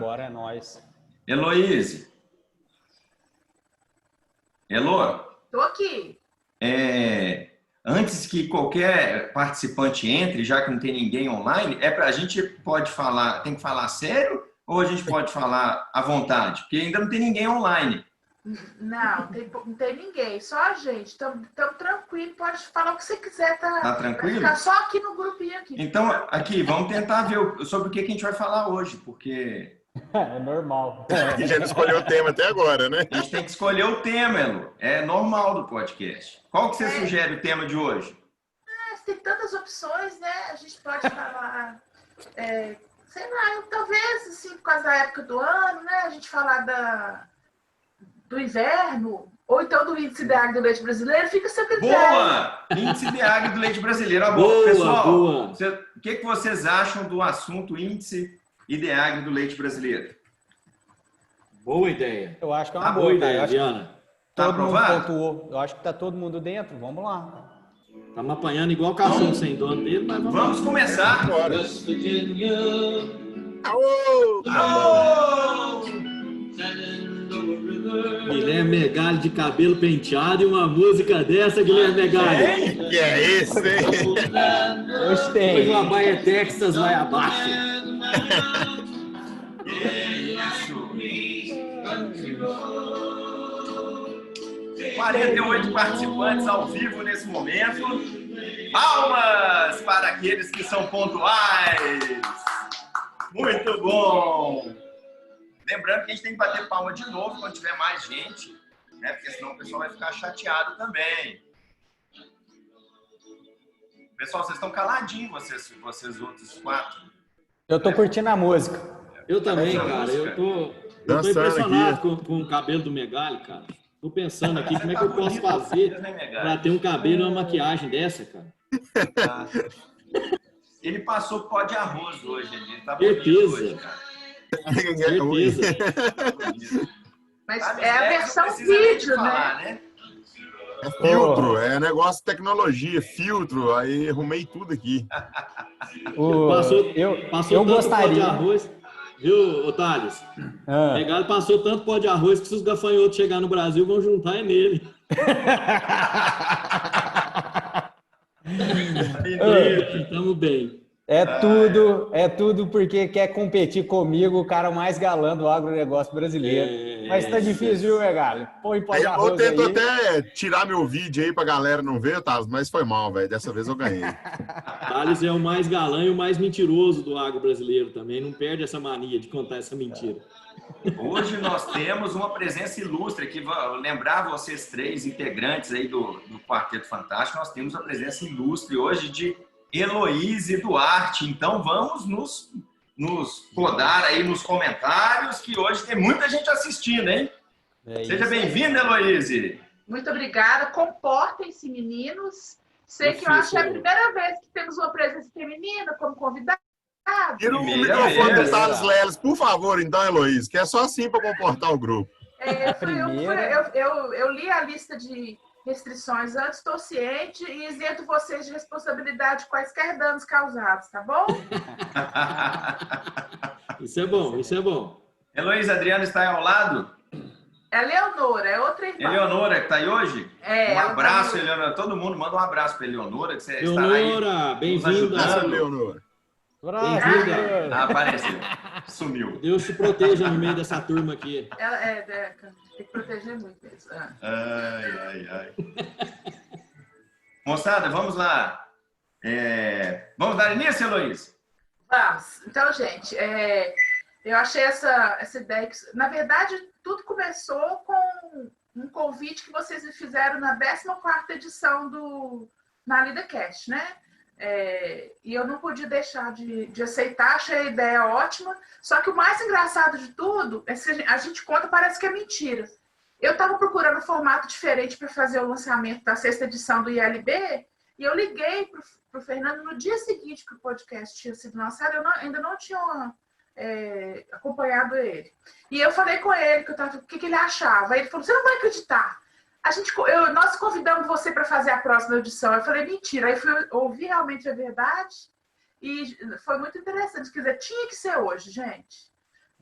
Agora é nóis. Heloíse. Elô? Tô aqui. Antes que qualquer participante entre, já que não tem ninguém online, a gente pode falar, tem que falar sério ou a gente pode falar à vontade? Porque ainda não tem ninguém online. Não tem ninguém, só a gente. Estamos tranquilo, pode falar o que você quiser. Tá tranquilo? Vai ficar só aqui no grupinho aqui. Então, aqui, vamos tentar ver sobre o que a gente vai falar hoje, porque... É normal. A gente não escolheu o tema até agora, né? A gente tem que escolher o tema, Elo. É normal do podcast. Qual que você sugere o tema de hoje? Tem tantas opções, né? A gente pode falar... sei lá, talvez, assim, por causa da época do ano, né? A gente falar do inverno, ou então do índice DH do leite brasileiro, fica seu critério. Boa! Índice DH do leite brasileiro. Boa, pessoal, boa. O que vocês acham do assunto índice IDH do leite brasileiro? Boa ideia. Eu acho que é uma Boa boa, ideia, cara. Diana. Tá Todo mundo aprovado? pontuou. Eu acho que tá todo mundo dentro. Vamos lá. Estamos apanhando igual cachorro sem dono dele, mas Vamos começar. Bora. West Virginia, Aô! Alô! Guilherme Megali de cabelo penteado e uma música dessa, Guilherme Megali. Que é esse, hein? Depois Gostei. uma Baia Texas vai abaixo. Isso. 48 participantes ao vivo nesse momento. Palmas para aqueles que são pontuais. Muito bom. Lembrando que a gente tem que bater palma de novo quando tiver mais gente, né? Porque senão o pessoal vai ficar chateado também. Pessoal, vocês estão caladinhos, vocês outros 4. Eu tô curtindo a música. Eu também, Essa cara. música. Eu tô Dançando impressionado com o cabelo do Megali, cara. Tô pensando aqui como é que eu posso fazer para ter um cabelo e uma maquiagem dessa, cara. Ele passou pó de arroz hoje. Ele tá Certeza. bonito hoje, cara. Certeza. Mas Sabe, é a não versão precisa nem vídeo, falar, né? É filtro, é negócio de tecnologia, filtro, aí arrumei tudo aqui. Passou Eu tanto pó de gostaria. arroz. Viu, Otales? Ah. Megali passou tanto pó de arroz que se os gafanhotos chegar no Brasil vão juntar nele. Tamo bem. É tudo porque quer competir comigo, o cara mais galã do agronegócio brasileiro. Mas tá difícil, viu, Megali? Põe pó de Eu arroz tento aí. até tirar meu vídeo aí pra galera não ver, tá? Mas foi mal, velho. Dessa vez eu ganhei. Thales é o mais galã e o mais mentiroso do agro brasileiro também. Não perde essa mania de contar essa mentira. Hoje nós temos uma presença ilustre aqui. Vou lembrar vocês 3 integrantes aí do Quarteto Fantástico. Nós temos a presença ilustre hoje de Heloíse Duarte. Então vamos nos podar aí nos comentários, que hoje tem muita gente assistindo, hein? Seja bem-vinda, Heloíse. Muito obrigada. Comportem-se, meninos. Sei que eu acho que é a primeira vez que temos uma presença feminina como convidada. Tira o Primeira microfone vez. do Thales Leles, por favor, então, Heloíse, que é só assim pra comportar o grupo. Eu li a lista de restrições antes, estou ciente e isento vocês de responsabilidade de quaisquer danos causados, tá bom? Isso é bom, isso é bom. Heloíse, Adriana está aí ao lado? É a Leonora, é outra irmã. Eleonora, que está aí hoje? É, Um ela abraço, tá... Eleonora. Todo mundo manda um abraço para Eleonora, que você estará aí Leonora, nos bem-vinda. ajudando. Leonora. Bem-vinda. Apareceu. Sumiu. Deus te proteja no meio dessa turma aqui. tem que proteger muito isso. Ai. Moçada, vamos lá. Vamos dar início, Heloíse? Vamos. Então, gente, eu achei essa ideia que, na verdade, tudo começou com um convite que vocês me fizeram na 14ª edição do Na Lida Cast, né? E eu não podia deixar de aceitar, achei a ideia ótima. Só que o mais engraçado de tudo é que a gente conta, parece que é mentira. Eu estava procurando um formato diferente para fazer o lançamento da 6ª edição do ILB e eu liguei para o Fernando no dia seguinte que o podcast tinha sido lançado. Eu ainda não tinha acompanhado ele. E eu falei com ele o que ele achava. Aí ele falou: você não vai acreditar. Nós convidamos você para fazer a próxima edição. Eu falei: mentira. Aí fui ouvir realmente a verdade e foi muito interessante. Quer dizer, tinha que ser hoje, gente.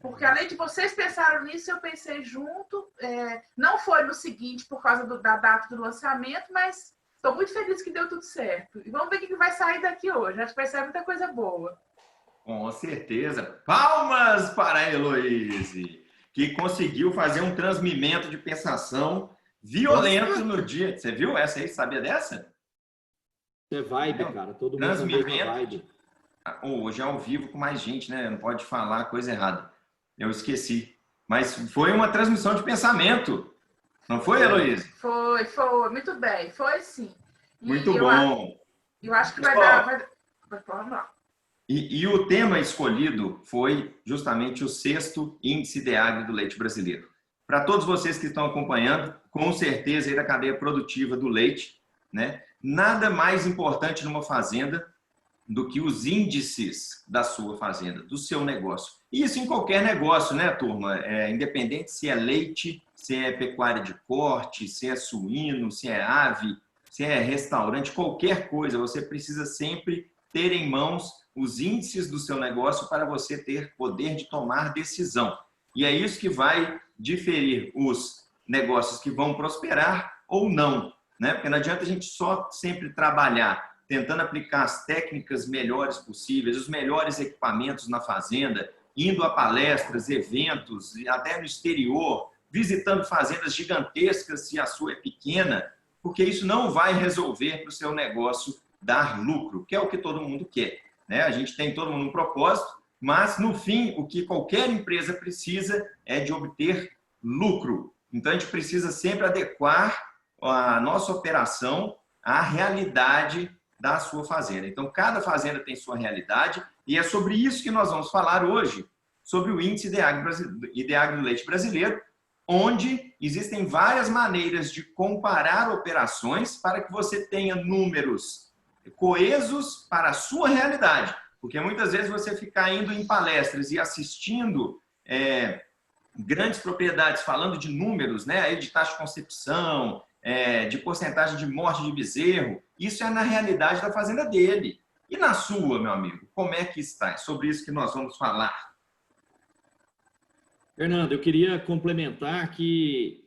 Porque além de vocês pensaram nisso, eu pensei junto. Não foi no seguinte por causa da data do lançamento, mas estou muito feliz que deu tudo certo. E vamos ver o que vai sair daqui hoje. Acho que vai sair muita coisa boa. Com certeza. Palmas para a Heloíse, que conseguiu fazer um transmimento de pensação violento no dia. Você viu essa aí? Sabia dessa? É vibe, cara. Todo mundo transmimento. Vibe. Hoje é ao vivo com mais gente, né? Não pode falar coisa errada. Eu esqueci. Mas foi uma transmissão de pensamento. Não foi, Heloíse? Foi. Muito bem. Foi sim. Muito bom. Eu acho que vai dar... Vamos lá. E o tema escolhido foi justamente o 6º Índice DEAGRE do leite brasileiro. Para todos vocês que estão acompanhando, com certeza aí da cadeia produtiva do leite, né? Nada mais importante numa fazenda do que os índices da sua fazenda, do seu negócio. Isso em qualquer negócio, né, turma? Independente se é leite, se é pecuária de corte, se é suíno, se é ave, se é restaurante, qualquer coisa, você precisa sempre ter em mãos os índices do seu negócio para você ter poder de tomar decisão. E é isso que vai diferir os negócios que vão prosperar ou não, né? Porque não adianta a gente só sempre trabalhar tentando aplicar as técnicas melhores possíveis, os melhores equipamentos na fazenda, indo a palestras, eventos, até no exterior, visitando fazendas gigantescas se a sua é pequena, porque isso não vai resolver para o seu negócio dar lucro, que é o que todo mundo quer, né? A gente tem todo mundo um propósito, mas no fim o que qualquer empresa precisa é de obter lucro. Então a gente precisa sempre adequar a nossa operação à realidade da sua fazenda. Então cada fazenda tem sua realidade e é sobre isso que nós vamos falar hoje, sobre o Índice DEAGRE do leite brasileiro, onde existem várias maneiras de comparar operações para que você tenha números coesos para a sua realidade. Porque muitas vezes você ficar indo em palestras e assistindo grandes propriedades falando de números, né, aí de taxa de concepção, de porcentagem de morte de bezerro, isso é na realidade da fazenda dele. E na sua, meu amigo, como é que está? É sobre isso que nós vamos falar. Fernando, eu queria complementar que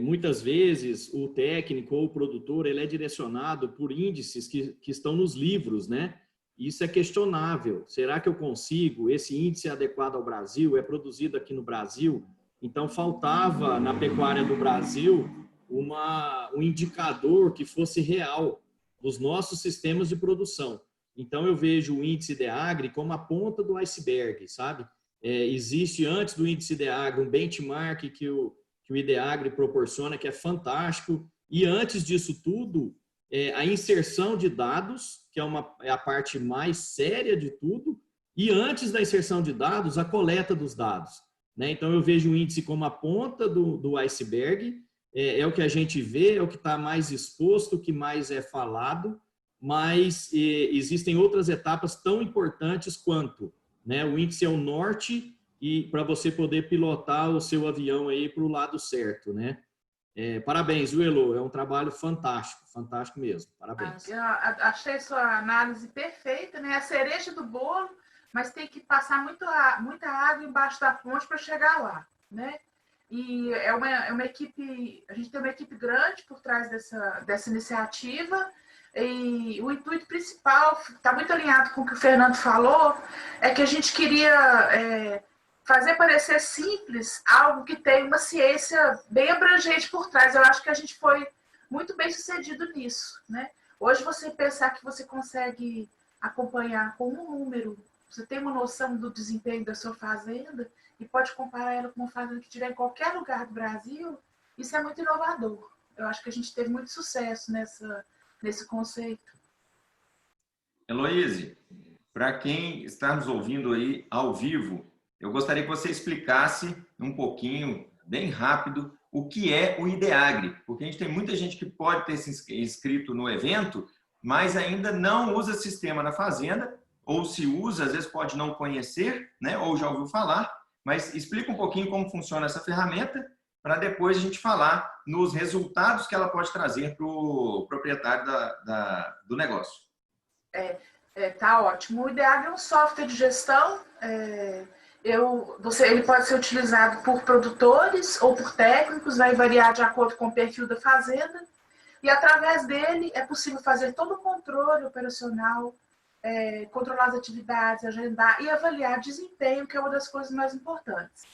muitas vezes o técnico ou o produtor ele é direcionado por índices que estão nos livros, né? Isso é questionável. Será que eu consigo? Esse índice é adequado ao Brasil? É produzido aqui no Brasil? Então, faltava na pecuária do Brasil um indicador que fosse real dos nossos sistemas de produção. Então, eu vejo o índice DEAGRE como a ponta do iceberg, sabe? Existe, antes do índice DEAGRE, um benchmark que o IDEAGRE proporciona, que é fantástico. E antes disso tudo, a inserção de dados, que é a parte mais séria de tudo. E antes da inserção de dados, a coleta dos dados, né? Então, eu vejo o índice como a ponta do iceberg. É o que a gente vê, é o que está mais exposto, o que mais é falado, mas existem outras etapas tão importantes quanto, né? O índice é o norte e para você poder pilotar o seu avião aí para o lado certo, né? Parabéns, Elo, é um trabalho fantástico, fantástico mesmo, parabéns. Eu achei sua análise perfeita, né? A cereja do bolo, mas tem que passar muita água embaixo da ponte para chegar lá, né? E é uma equipe, a gente tem uma equipe grande por trás dessa iniciativa, e o intuito principal, está muito alinhado com o que o Fernando falou, é que a gente queria fazer parecer simples algo que tem uma ciência bem abrangente por trás. Eu acho que a gente foi muito bem sucedido nisso, né? Hoje você pensar que você consegue acompanhar com um número, você tem uma noção do desempenho da sua fazenda, e pode comparar ela com uma fazenda que estiver em qualquer lugar do Brasil, isso é muito inovador. Eu acho que a gente teve muito sucesso nesse conceito. Heloíse, para quem está nos ouvindo aí ao vivo, eu gostaria que você explicasse um pouquinho, bem rápido, o que é o IDEAGRE, porque a gente tem muita gente que pode ter se inscrito no evento, mas ainda não usa sistema na fazenda, ou se usa, às vezes pode não conhecer, né, ou já ouviu falar. Mas explica um pouquinho como funciona essa ferramenta, para depois a gente falar nos resultados que ela pode trazer para o proprietário do negócio. Tá ótimo. O IDEAGRE é um software de gestão Ele pode ser utilizado por produtores ou por técnicos, vai variar de acordo com o perfil da fazenda. E através dele é possível fazer todo o controle operacional, controlar as atividades, agendar e avaliar desempenho, que é uma das coisas mais importantes.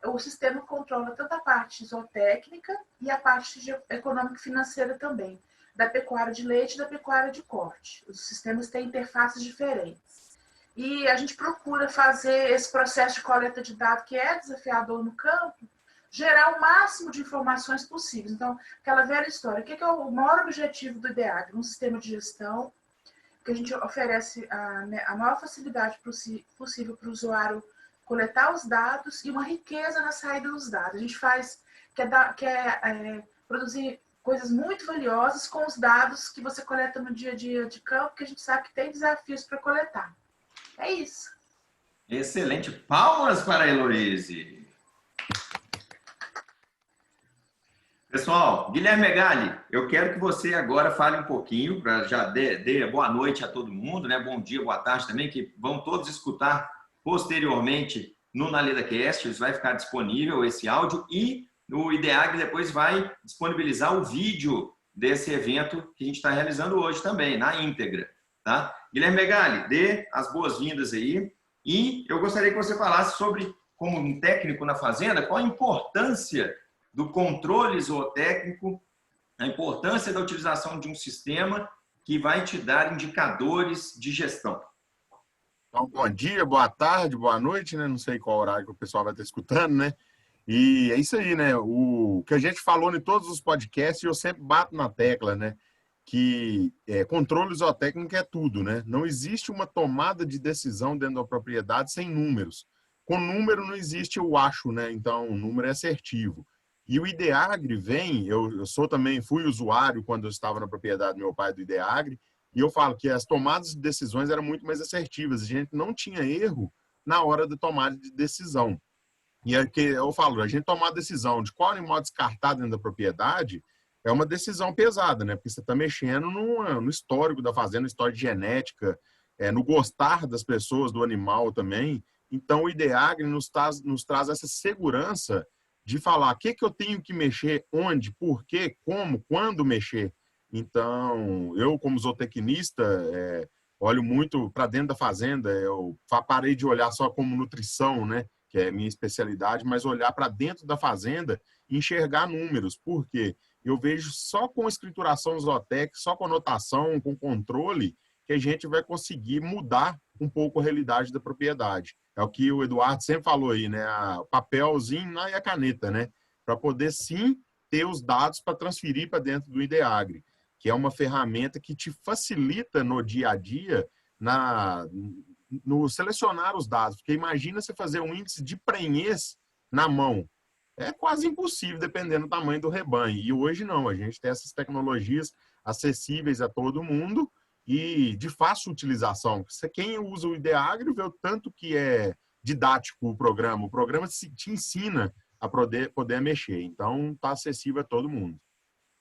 O sistema controla tanto a parte zootécnica e a parte econômica e financeira também, da pecuária de leite e da pecuária de corte. Os sistemas têm interfaces diferentes. E a gente procura fazer esse processo de coleta de dados, que é desafiador no campo, gerar o máximo de informações possíveis. Então, aquela velha história, o que é o maior objetivo do IDEAGRE? Um sistema de gestão que a gente oferece a maior facilidade possível para o usuário coletar os dados e uma riqueza na saída dos dados. A gente quer produzir coisas muito valiosas com os dados que você coleta no dia a dia de campo, que a gente sabe que tem desafios para coletar. É isso. Excelente. Palmas para a Heloíse. Pessoal, Guilherme Megali, eu quero que você agora fale um pouquinho, para já dê boa noite a todo mundo, né? Bom dia, boa tarde também, que vão todos escutar posteriormente no NaLedaCast, vai ficar disponível esse áudio e o IDEAGRE depois vai disponibilizar o vídeo desse evento que a gente está realizando hoje também, na íntegra, tá? Guilherme Megali, dê as boas-vindas aí e eu gostaria que você falasse sobre, como um técnico na fazenda, qual a importância do controle zootécnico, a importância da utilização de um sistema que vai te dar indicadores de gestão. Então, bom dia, boa tarde, boa noite, né? Não sei qual horário que o pessoal vai estar escutando, né? E é isso aí, né? O que a gente falou em todos os podcasts, eu sempre bato na tecla, né? Que controle zootécnico é tudo, né? Não existe uma tomada de decisão dentro da propriedade sem números. Com número não existe o acho, né? Então, o número é assertivo. E o IDEAGRE vem, fui usuário quando eu estava na propriedade do meu pai do IDEAGRE, e eu falo que as tomadas de decisões eram muito mais assertivas. A gente não tinha erro na hora de tomada de decisão. E é que eu falo, a gente tomar a decisão de qual animal descartar dentro da propriedade é uma decisão pesada, né? Porque você está mexendo no histórico da fazenda, no histórico de genética, no gostar das pessoas do animal também. Então, o IDEAGRE nos traz essa segurança de falar o que eu tenho que mexer, onde, por quê, como, quando mexer. Então, eu, como zootecnista, olho muito para dentro da fazenda. Eu parei de olhar só como nutrição, né, que é minha especialidade, mas olhar para dentro da fazenda e enxergar números. Por quê? Eu vejo só com escrituração zootécnica, só com anotação, com controle, que a gente vai conseguir mudar um pouco a realidade da propriedade. É o que o Eduardo sempre falou aí, né? O papelzinho e a caneta, né? Para poder, sim, ter os dados para transferir para dentro do IDEAGRE, que é uma ferramenta que te facilita no dia a dia no selecionar os dados. Porque imagina você fazer um índice de prenhez na mão. É quase impossível, dependendo do tamanho do rebanho. E hoje não, a gente tem essas tecnologias acessíveis a todo mundo e de fácil utilização. Quem usa o IDEAGRE vê o tanto que é didático o programa. O programa te ensina a poder mexer. Então, está acessível a todo mundo.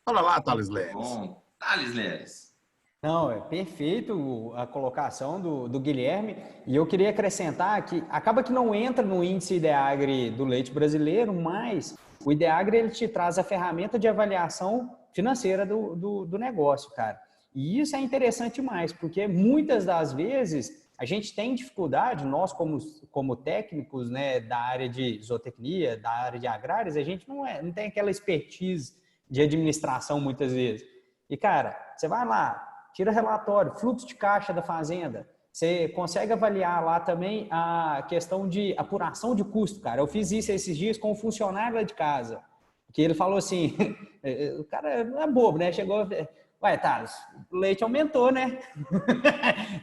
Fala lá, Thales Leles. Bom, Thales Leles. Não, é perfeito a colocação do Guilherme. E eu queria acrescentar que acaba que não entra no índice IDEAGRE do leite brasileiro, mas o IDEAGRE ele te traz a ferramenta de avaliação financeira do negócio, cara. E isso é interessante demais, porque muitas das vezes a gente tem dificuldade, nós como técnicos, né, da área de zootecnia, da área de agrárias, a gente não tem aquela expertise de administração muitas vezes. E, cara, você vai lá, tira relatório, fluxo de caixa da fazenda, você consegue avaliar lá também a questão de apuração de custo, cara. Eu fiz isso esses dias com um funcionário lá de casa, que ele falou assim, o cara não é bobo, né? Chegou... Ué, Thales, o leite aumentou, né?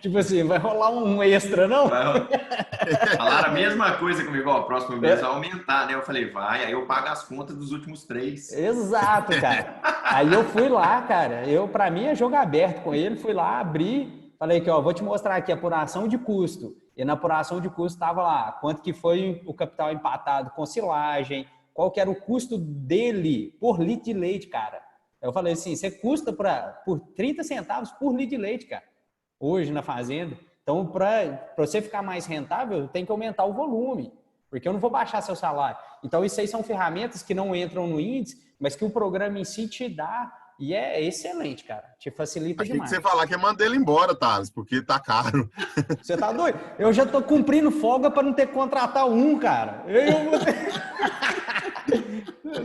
Tipo assim, vai rolar um extra, não? Falaram a mesma coisa comigo, ó, o próximo mês vai aumentar, né? Eu falei, vai, aí eu pago as contas dos últimos 3. Exato, cara. Aí eu fui lá, cara, pra mim é jogo aberto com ele, fui lá, abri, falei aqui, ó, vou te mostrar aqui a apuração de custo. E na apuração de custo tava lá, quanto que foi o capital empatado com silagem, qual que era o custo dele por litro de leite, cara. Eu falei assim, você custa por 30 centavos por litro de leite, cara, hoje na fazenda. Então, para você ficar mais rentável, tem que aumentar o volume. porque eu não vou baixar seu salário. Então, isso aí são ferramentas que não entram no índice, mas que o programa em si te dá, e é excelente, cara. Te facilita Achei demais. que você falar que ia mandar ele embora, Thales, porque tá caro. Você tá doido? Eu já tô cumprindo folga para não ter que contratar um, cara. Eu vou ter...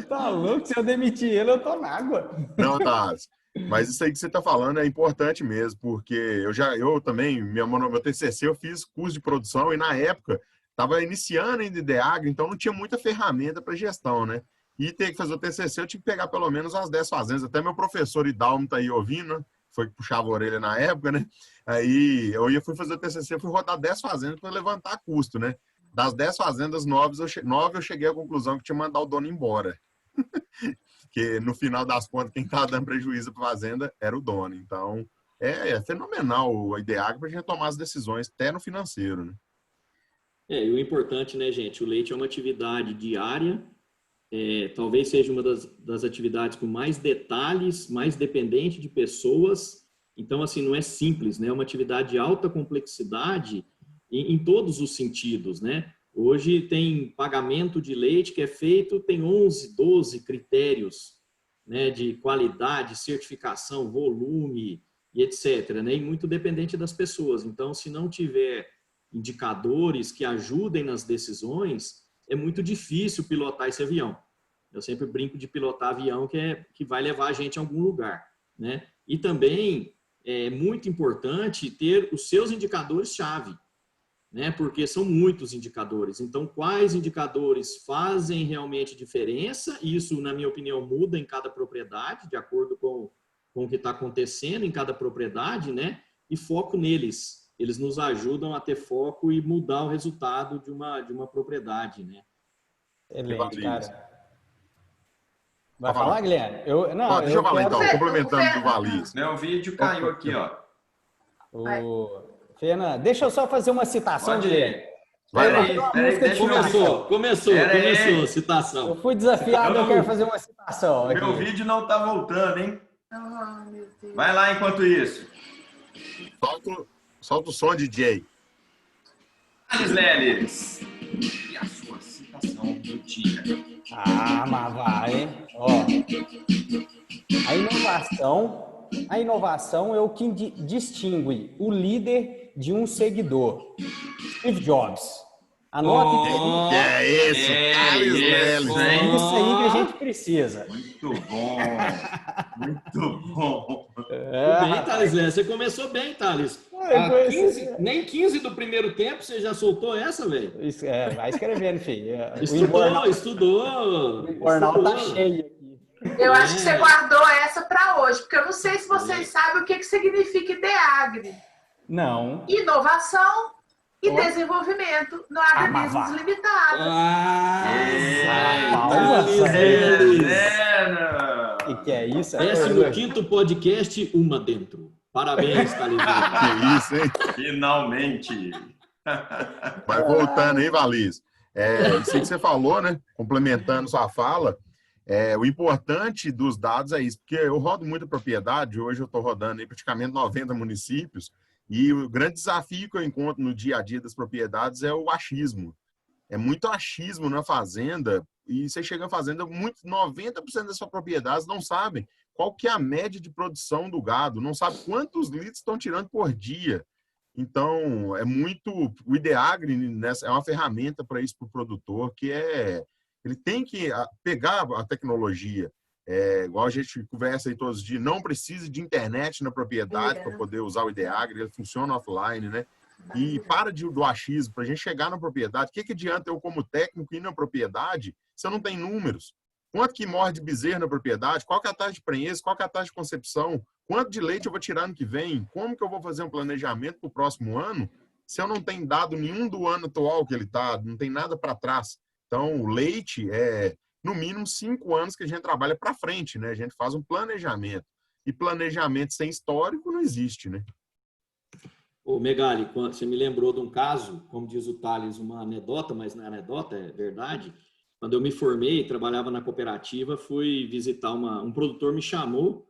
Tá louco? Se eu demitir ele, eu tô na água. Não, Thales. Mas isso aí que você está falando é importante mesmo, porque eu também, meu TCC, eu fiz curso de produção e na época estava iniciando ainda IDEAGRE, então não tinha muita ferramenta para gestão, né? E ter que fazer o TCC, eu tinha que pegar pelo menos umas 10 fazendas. Até meu professor Idalmo está aí ouvindo, né? Foi que puxava a orelha na época, né? Aí eu fui fazer o TCC, fui rodar 10 fazendas para levantar custo, né? Das 10 fazendas, 9 eu cheguei à conclusão que tinha que mandar o dono embora. Que no final das contas, quem estava dando prejuízo para a fazenda era o dono. Então, é fenomenal a IDEAGRE para a gente tomar as decisões, até no financeiro, né? E o importante, né, gente? O leite é uma atividade diária, talvez seja uma das atividades com mais detalhes, mais dependente de pessoas. Então, assim, não é simples, né? É uma atividade de alta complexidade em todos os sentidos, né? Hoje tem pagamento de leite que é feito, tem 11, 12 critérios, né, de qualidade, certificação, volume e etc., né? E muito dependente das pessoas. Então, se não tiver indicadores que ajudem nas decisões, é muito difícil pilotar esse avião. Eu sempre brinco de pilotar avião que vai levar a gente a algum lugar, né? E também é muito importante ter os seus indicadores-chave, né? Porque são muitos indicadores. Então, quais indicadores fazem realmente diferença? Isso, na minha opinião, muda em cada propriedade, de acordo com o que está acontecendo em cada propriedade, né? E foco neles. Eles nos ajudam a ter foco e mudar o resultado de uma propriedade, né? Excelente, cara. Vai falar, Guilherme? Deixa eu falar então, complementando do Valis. Meu vídeo caiu aqui, ó. Fernando, deixa eu só fazer uma citação, Guilherme. Começou a citação. Eu fui desafiado, eu quero fazer uma citação. Meu vídeo não tá voltando, hein? Oh, meu Deus. Vai lá enquanto isso. Solta o som, DJ. Thales Leles. E a sua citação do dia? Mas vai. Ó, a inovação é o que distingue o líder de um seguidor. Steve Jobs. Anote Que é isso? Thales Leles. É isso aí que a gente precisa. Muito bom. Muito bom. Bem, Thales Leles. Você começou bem, Thales. Nem 15 do primeiro tempo você já soltou essa, velho? Vai escrevendo, filho. Estudou. O jornal tá cheio aqui. Eu acho que você guardou essa para hoje, porque eu não sei se vocês sabem o que significa IDEAGRE. Não. Inovação e desenvolvimento no organismos limitados. Que é isso? 15º podcast, Uma Dentro. Parabéns, Thales. Que isso, hein? Finalmente. Mas voltando aí, Valis. Isso aí que você falou, né? Complementando sua fala, o importante dos dados é isso, porque eu rodo muita propriedade, hoje eu estou rodando aí praticamente 90 municípios, e o grande desafio que eu encontro no dia a dia das propriedades é o achismo. É muito achismo na fazenda, e você chega na fazenda, 90% das suas propriedades não sabem qual que é a média de produção do gado, não sabe quantos litros estão tirando por dia. Então, o IDEAGRE é uma ferramenta para isso para o produtor, que ele tem que pegar a tecnologia, igual a gente conversa aí todos os dias, não precisa de internet na propriedade para poder usar o IDEAGRE, ele funciona offline, né? E para do achismo, para a gente chegar na propriedade, o que adianta eu, como técnico, ir na propriedade se eu não tenho números? Quanto que morre de bezerro na propriedade? Qual que é a taxa de prenhez? Qual que é a taxa de concepção? Quanto de leite eu vou tirar ano que vem? Como que eu vou fazer um planejamento para o próximo ano se eu não tenho dado nenhum do ano atual que ele está? Não tem nada para trás. Então, o leite no mínimo 5 anos que a gente trabalha para frente, né? A gente faz um planejamento. E planejamento sem histórico não existe, né? Ô, Megali, você me lembrou de um caso, como diz o Thales, uma anedota, mas não é anedota, é verdade. Quando eu me formei, trabalhava na cooperativa, fui visitar um produtor me chamou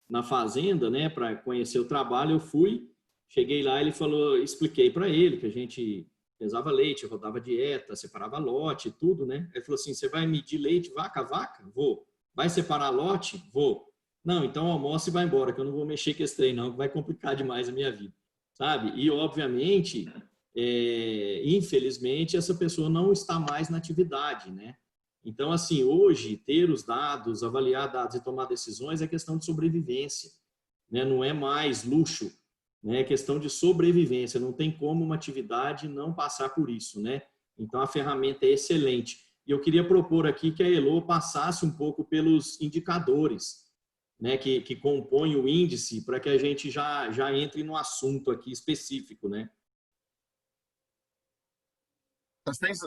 na fazenda, né, para conhecer o trabalho. Eu fui, cheguei lá, ele falou, expliquei para ele que a gente pesava leite, rodava dieta, separava lote, tudo, né? Ele falou assim, você vai medir leite vaca a vaca? Vou. Vai separar lote? Vou. Não, então almoça e vai embora, que eu não vou mexer com esse trem não, que vai complicar demais a minha vida, sabe? E, obviamente, infelizmente, essa pessoa não está mais na atividade, né? Então, assim, hoje, ter os dados, avaliar dados e tomar decisões é questão de sobrevivência, né? Não é mais luxo, né? É questão de sobrevivência, não tem como uma atividade não passar por isso, né? Então, a ferramenta é excelente. E eu queria propor aqui que a Elo passasse um pouco pelos indicadores, né, que compõem o índice, para que a gente já entre no assunto aqui específico, né?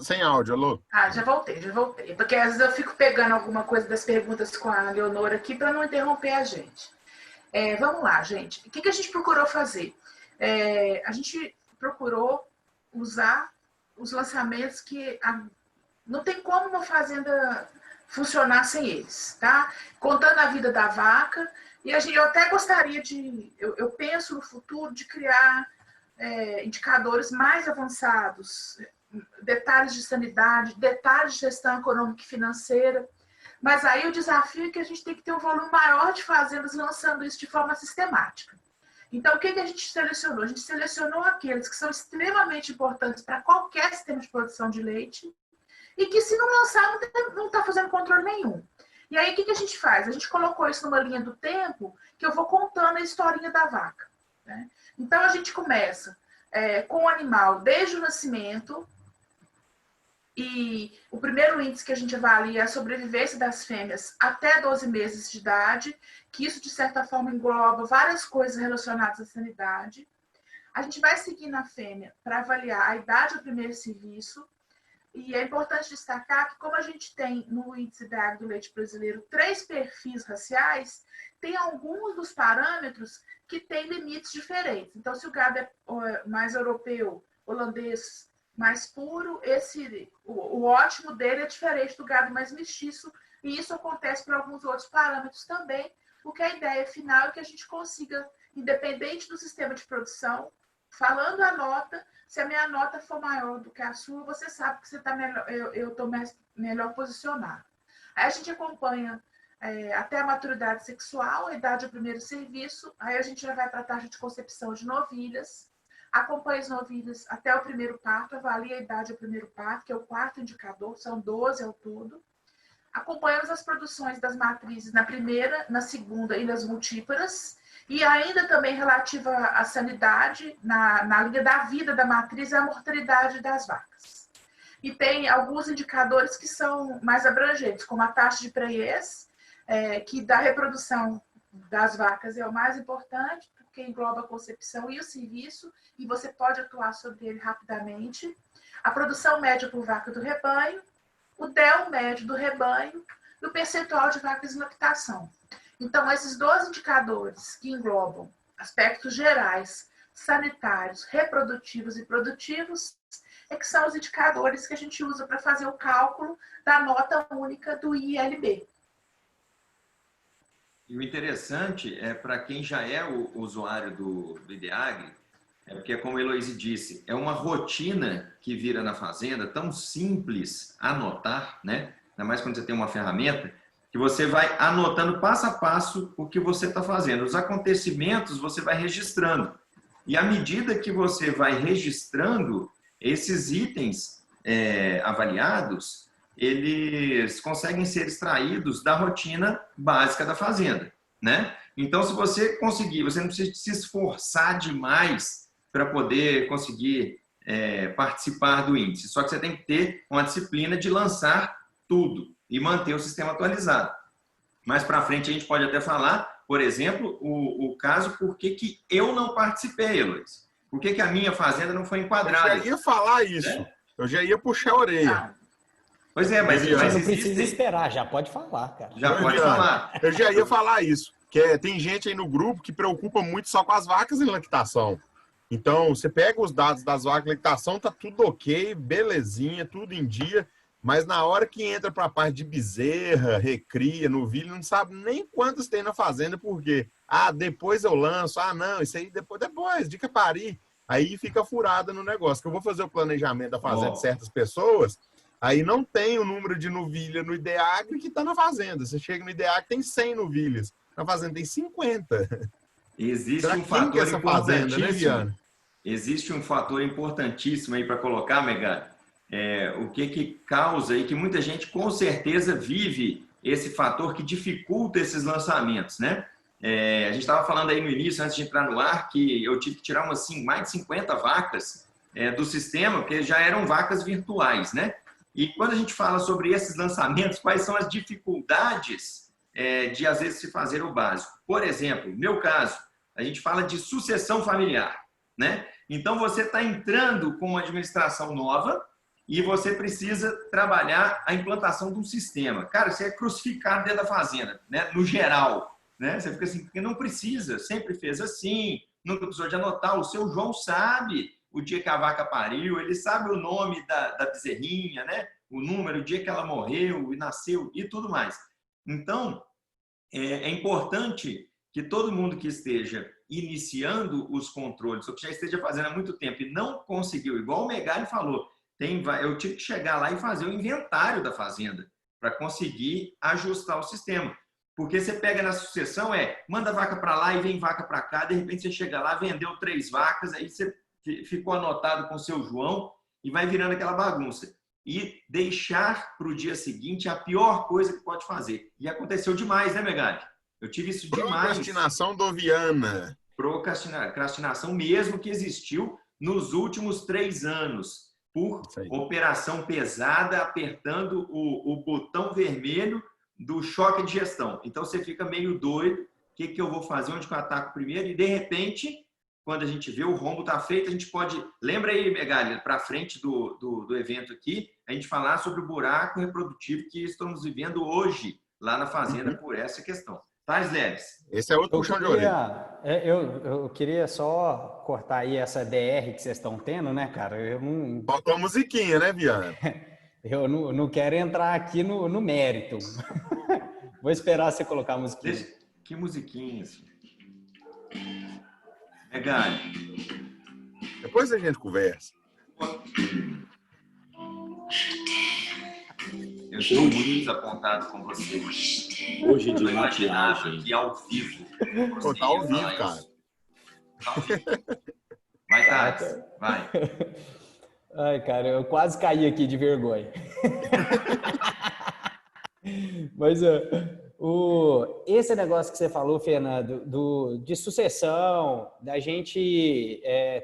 Sem áudio, alô? Ah, já voltei. Porque às vezes eu fico pegando alguma coisa das perguntas com a Leonora aqui para não interromper a gente. Vamos lá, gente. O que a gente procurou fazer? A gente procurou usar os lançamentos que não tem como uma fazenda funcionar sem eles, tá? Contando a vida da vaca. E eu até gostaria eu penso no futuro de criar indicadores mais avançados, detalhes de sanidade, detalhes de gestão econômica e financeira. Mas aí o desafio é que a gente tem que ter um volume maior de fazendas lançando isso de forma sistemática. Então, o que a gente selecionou? A gente selecionou aqueles que são extremamente importantes para qualquer sistema de produção de leite e que, se não lançar, não está fazendo controle nenhum. E aí, o que a gente faz? A gente colocou isso numa linha do tempo que eu vou contando a historinha da vaca, né? Então, a gente começa com o animal desde o nascimento, e o primeiro índice que a gente avalia é a sobrevivência das fêmeas até 12 meses de idade, que isso, de certa forma, engloba várias coisas relacionadas à sanidade. A gente vai seguir na fêmea para avaliar a idade do primeiro serviço, e é importante destacar que, como a gente tem no índice IDH do leite brasileiro 3 perfis raciais, tem alguns dos parâmetros que têm limites diferentes. Então, se o gado é mais europeu, holandês, mais puro, o ótimo dele é diferente do gado mais mestiço, e isso acontece por alguns outros parâmetros também, porque a ideia final é que a gente consiga, independente do sistema de produção, falando a nota, se a minha nota for maior do que a sua, você sabe que você está melhor, eu estou melhor posicionado. Aí a gente acompanha até a maturidade sexual, a idade do primeiro serviço, aí a gente já vai para a taxa de concepção de novilhas, acompanha as novilhas até o primeiro parto, avalia a idade do primeiro parto, que é o quarto indicador, são 12 ao todo. Acompanhamos as produções das matrizes na primeira, na segunda e nas multíparas, e ainda também relativa à sanidade, na linha da vida da matriz e a mortalidade das vacas. E tem alguns indicadores que são mais abrangentes, como a taxa de preiês, que da reprodução das vacas é o mais importante, porque engloba a concepção e o serviço, e você pode atuar sobre ele rapidamente. A produção média por vaca do rebanho, o DEL médio do rebanho e o percentual de vacas em lactação. Então, esses 2 indicadores que englobam aspectos gerais, sanitários, reprodutivos e produtivos, que são os indicadores que a gente usa para fazer o cálculo da nota única do ILB. E o interessante é, para quem já é o usuário do IDEAGRE, porque, como a Heloísa disse, é uma rotina que vira na fazenda, tão simples anotar, né? Ainda mais quando você tem uma ferramenta, que você vai anotando passo a passo o que você está fazendo. Os acontecimentos você vai registrando. E à medida que você vai registrando, esses itens avaliados, eles conseguem ser extraídos da rotina básica da fazenda, né? Então, se você conseguir, você não precisa se esforçar demais para poder conseguir participar do índice. Só que você tem que ter uma disciplina de lançar tudo e manter o sistema atualizado. Mais para frente a gente pode até falar, por exemplo, o caso por que eu não participei, Heloísa. Por que a minha fazenda não foi enquadrada? Eu já ia falar isso. Eu já ia puxar a orelha. Pois é, mas não precisa esperar, já pode falar, cara. Já pode falar. Eu já ia falar isso. Que tem gente aí no grupo que preocupa muito só com as vacas em lactação. Então, você pega os dados das vacas em lactação, tá tudo ok, belezinha, tudo em dia. Mas na hora que entra para a parte de bezerra, recria, novilho, não sabe nem quantas tem na fazenda, porque depois eu lanço, não, isso aí depois, dica parir. aí fica furada no negócio. Que eu vou fazer o planejamento da fazenda de certas pessoas, aí não tem o número de novilha no Ideagri que está na fazenda. Você chega no Ideagri, tem 100 novilhas. Na fazenda tem 50. Existe Será um que quem que é essa fazenda, né, Viana? Existe um fator importantíssimo aí para colocar, Megali. O que causa e que muita gente com certeza vive esse fator que dificulta esses lançamentos, né? A gente estava falando aí no início, antes de entrar no ar, que eu tive que tirar mais de 50 vacas do sistema, porque já eram vacas virtuais, né? E quando a gente fala sobre esses lançamentos, quais são as dificuldades de, às vezes, se fazer o básico? Por exemplo, no meu caso, a gente fala de sucessão familiar, né? Então, você está entrando com uma administração nova e você precisa trabalhar a implantação de um sistema. Cara, você é crucificado dentro da fazenda, né? No geral, né? Você fica assim, porque não precisa, sempre fez assim, nunca precisou de anotar. O seu João sabe o dia que a vaca pariu, ele sabe o nome da bezerrinha, né? O número, o dia que ela morreu e nasceu e tudo mais. Então, é importante que todo mundo que esteja iniciando os controles, ou que já esteja fazendo há muito tempo e não conseguiu, igual o Megali falou, eu tive que chegar lá e fazer o inventário da fazenda para conseguir ajustar o sistema. Porque você pega na sucessão, manda vaca para lá e vem vaca para cá, de repente você chega lá, vendeu 3 vacas, aí você ficou anotado com o seu João e vai virando aquela bagunça. E deixar para o dia seguinte é a pior coisa que pode fazer. E aconteceu demais, né, Megali? Eu tive isso demais. Procrastinação doviana. Procrastinação mesmo que existiu nos últimos 3 anos, por operação pesada, apertando o botão vermelho do choque de gestão. Então, você fica meio doido, o que eu vou fazer, onde que eu ataco primeiro, e de repente, quando a gente vê o rombo está feito, a gente pode... Lembra aí, Megali, para frente do evento aqui, a gente falar sobre o buraco reprodutivo que estamos vivendo hoje, lá na fazenda, por essa questão. Thales Leves. Esse é outro puxão de orelha. Eu queria só cortar aí essa DR que vocês estão tendo, né, cara? Faltou a musiquinha, né, Viana? Eu não quero entrar aqui no mérito. Vou esperar você colocar a musiquinha. Que musiquinha, assim. Megali. Depois a gente conversa. Eu estou muito desapontado com você. Hoje de imaginava aqui ao vivo. Tá ao vivo, cara. Tá ao vivo. Vai, Thales. Vai. Ai, cara, eu quase caí aqui de vergonha. Mas esse negócio que você falou, Fernando, de sucessão, da gente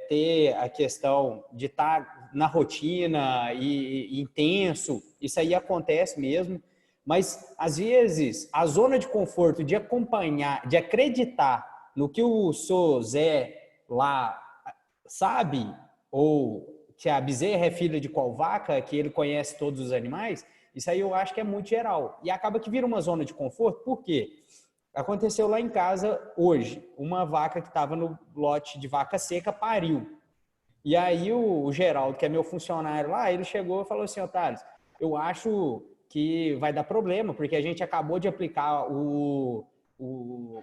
ter a questão de estar na rotina e intenso, isso aí acontece mesmo, mas às vezes a zona de conforto de acompanhar, de acreditar no que o seu Zé lá sabe, ou que a bezerra é filha de qual vaca, que ele conhece todos os animais, isso aí eu acho que é muito geral. E acaba que vira uma zona de conforto, por quê? Aconteceu lá em casa hoje, uma vaca que estava no lote de vaca seca pariu. E aí o Geraldo, que é meu funcionário lá, ele chegou e falou assim, Thales, eu acho que vai dar problema, porque a gente acabou de aplicar o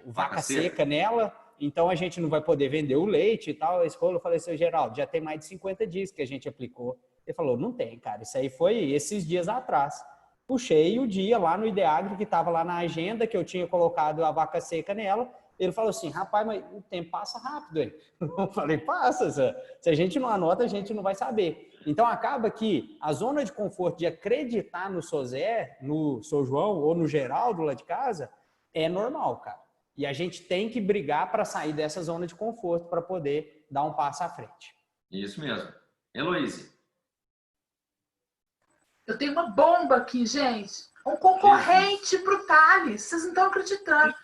vaca seca nela, então a gente não vai poder vender o leite e tal. Eu falei, seu Geraldo, já tem mais de 50 dias que a gente aplicou. Ele falou, não tem, cara, isso aí foi esses dias atrás. Puxei o dia lá no Ideagri, que estava lá na agenda, que eu tinha colocado a vaca seca nela. Ele falou assim, rapaz, mas o tempo passa rápido aí. Eu falei, passa, se a gente não anota, a gente não vai saber. Então, acaba que a zona de conforto de acreditar no seu Zé, no seu João ou no Geraldo lá de casa, é normal, cara. E a gente tem que brigar para sair dessa zona de conforto para poder dar um passo à frente. Isso mesmo. Heloísa. Eu tenho uma bomba aqui, gente. Um concorrente para o Thales. Vocês não estão acreditando.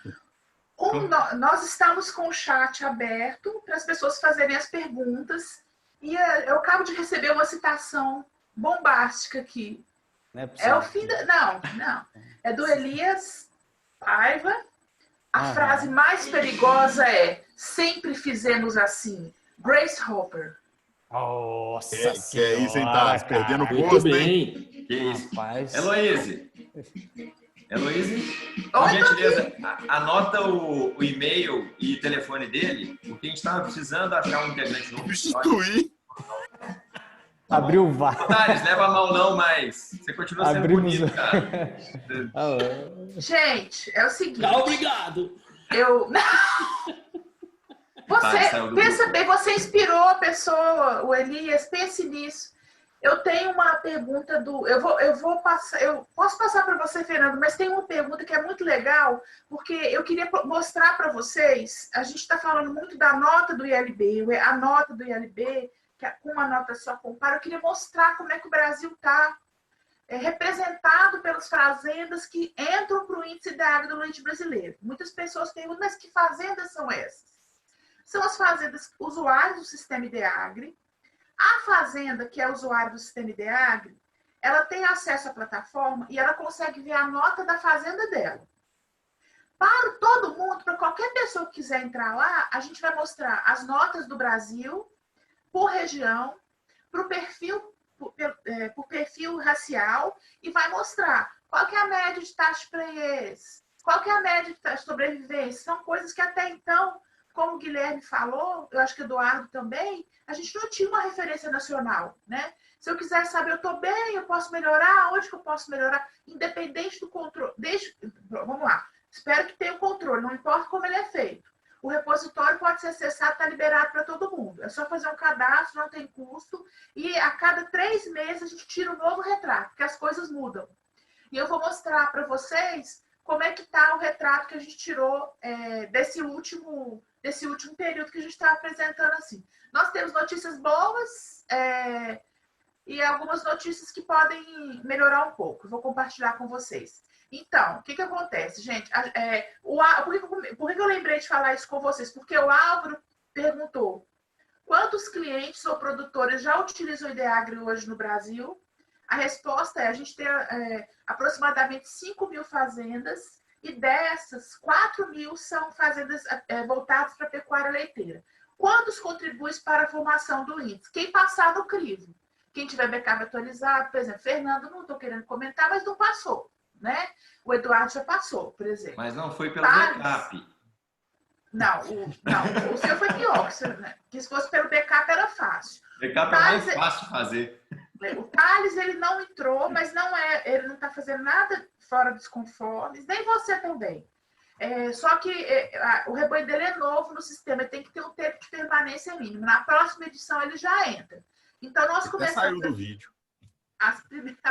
Nós estamos com o chat aberto para as pessoas fazerem as perguntas. E eu acabo de receber uma citação bombástica aqui. É o fim da... Não. É do Elias Paiva. A frase mais perigosa é: sempre fizemos assim. Grace Hopper. Nossa que é isso, hein, Thales? Perdendo o Muito posto, bem. hein? Que isso. Rapaz. Heloísa. Heloísa, por gentileza, anota o e-mail e telefone dele, porque a gente estava precisando achar um integrante novo. Substituir. Abriu o VAR. Thales, leva a mal não, mas você continua sendo Abrimos bonito, cara. Gente, é o seguinte. Tá, obrigado. Você, pensa bem, você inspirou a pessoa, o Elias, pense nisso. Eu tenho uma pergunta eu posso passar para você, Fernando, mas tem uma pergunta que é muito legal, porque eu queria mostrar para vocês, a gente está falando muito da nota do ILB, a nota do ILB, que com uma nota só compara, eu queria mostrar como é que o Brasil está representado pelas fazendas que entram para o índice da água do leite brasileiro. Muitas pessoas perguntam, mas que fazendas são essas? São as fazendas usuárias do sistema IDEAGRE. A fazenda que é usuária do sistema IDEAGRE, ela tem acesso à plataforma e ela consegue ver a nota da fazenda dela. Para todo mundo, para qualquer pessoa que quiser entrar lá, a gente vai mostrar as notas do Brasil, por região, por perfil racial, e vai mostrar qual que é a média de taxa de prenhez, qual que é a média de taxa de sobrevivência. São coisas que até então, como o Guilherme falou, eu acho que o Eduardo também, a gente não tinha uma referência nacional, né? Se eu quiser saber, eu estou bem, eu posso melhorar, onde que eu posso melhorar, independente do controle. Vamos lá, espero que tenha o controle, não importa como ele é feito. O repositório pode ser acessado, está liberado para todo mundo. É só fazer um cadastro, não tem custo, e a cada 3 meses a gente tira um novo retrato, porque as coisas mudam. E eu vou mostrar para vocês como é que está o retrato que a gente tirou desse último período que a gente está apresentando assim. Nós temos notícias boas e algumas notícias que podem melhorar um pouco. Vou compartilhar com vocês. Então, o que acontece, gente? Por que eu lembrei de falar isso com vocês? Porque o Álvaro perguntou quantos clientes ou produtores já utilizam o IDEAGRE hoje no Brasil? A resposta é, a gente tem aproximadamente 5.000 fazendas e dessas, 4.000 são fazendas voltadas para a pecuária leiteira. Quantos contribuem para a formação do índice? Quem passar no crivo. Quem tiver backup atualizado, por exemplo, Fernando, não estou querendo comentar, mas não passou, né? O Eduardo já passou, por exemplo. Mas não foi pelo backup. Não, o seu foi pior, que se fosse pelo backup era fácil. Backup é mais fácil de fazer. O Thales, ele não entrou, mas ele não está fazendo nada fora dos conformes, nem você também. Só que o rebanho dele é novo no sistema, ele tem que ter um tempo de permanência mínimo. Na próxima edição ele já entra. Então nós começamos. Saiu do vídeo. A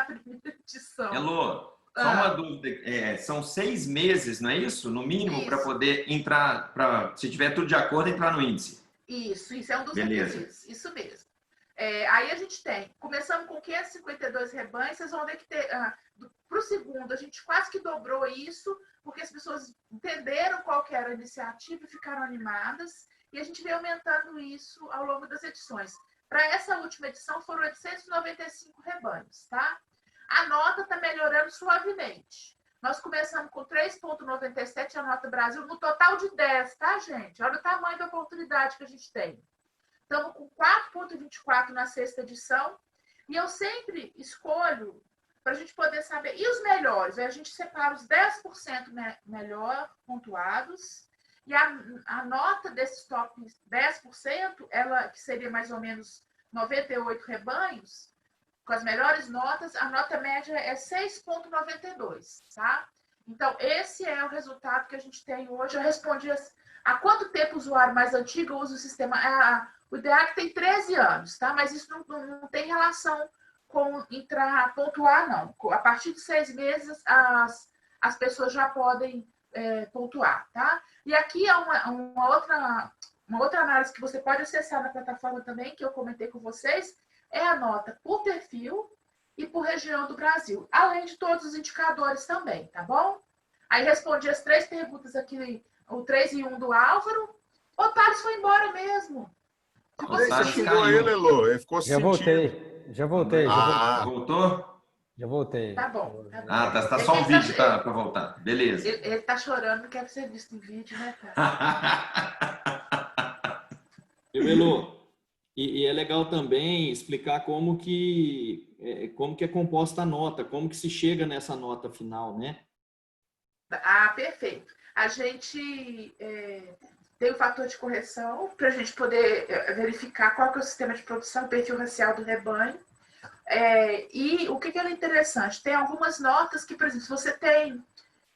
primeira edição. Elô, só uma dúvida. São 6 meses, não é isso? No mínimo, para poder entrar, se tiver tudo de acordo, entrar no índice. Isso é um dos requisitos. Isso mesmo. Aí a gente começamos com 552 rebanhos, vocês vão ver que para o segundo a gente quase que dobrou isso, porque as pessoas entenderam qual que era a iniciativa e ficaram animadas, e a gente veio aumentando isso ao longo das edições. Para essa última edição foram 895 rebanhos, tá? A nota está melhorando suavemente. Nós começamos com 3,97 a nota Brasil, no total de 10, tá, gente? Olha o tamanho da oportunidade que a gente tem. Estamos com 4,24 na 6ª edição. E eu sempre escolho para a gente poder saber. E os melhores? Aí a gente separa os 10% melhor pontuados. E a nota desses top 10%, ela que seria mais ou menos 98 rebanhos, com as melhores notas, a nota média é 6,92, tá? Então, esse é o resultado que a gente tem hoje. Eu respondi há quanto tempo o usuário mais antigo usa o sistema? O IDEAGRE tem 13 anos, tá? Mas isso não tem relação com pontuar, não. A partir de 6 meses, as pessoas já podem pontuar, tá? E aqui é uma outra análise que você pode acessar na plataforma também, que eu comentei com vocês, é a nota por perfil e por região do Brasil, além de todos os indicadores também, tá bom? Aí respondi as 3 perguntas aqui, o 3 e 1 do Álvaro. O Thales foi embora mesmo. Você xingou ele, Elô. Ele ficou sentindo. Já voltei. Voltou? Já voltei. Tá bom. Tá só um vídeo para voltar. Beleza. Ele tá chorando, não quer ser visto em vídeo, né, cara? Elô, e é legal também explicar como que é composta a nota, como que se chega nessa nota final, né? Ah, perfeito. A gente tem o fator de correção para a gente poder verificar qual que é o sistema de produção, o perfil racial do rebanho. E o que é interessante? Tem algumas notas que, por exemplo, se você tem...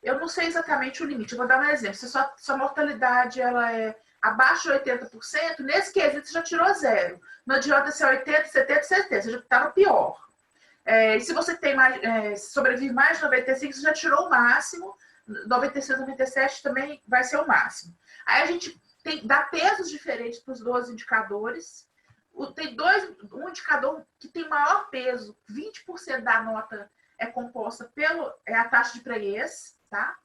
Eu não sei exatamente o limite, eu vou dar um exemplo. Se sua mortalidade ela é abaixo de 80%, nesse quesito você já tirou 0. Não adianta ser 80, 70, 70, você já está no pior. Se você tem sobrevive mais de 95, você já tirou o máximo. 96, 97 também vai ser o máximo. Aí a gente dá pesos diferentes para os 12 indicadores. Tem um indicador que tem maior peso, 20% da nota é composta a taxa de preguiça, tá?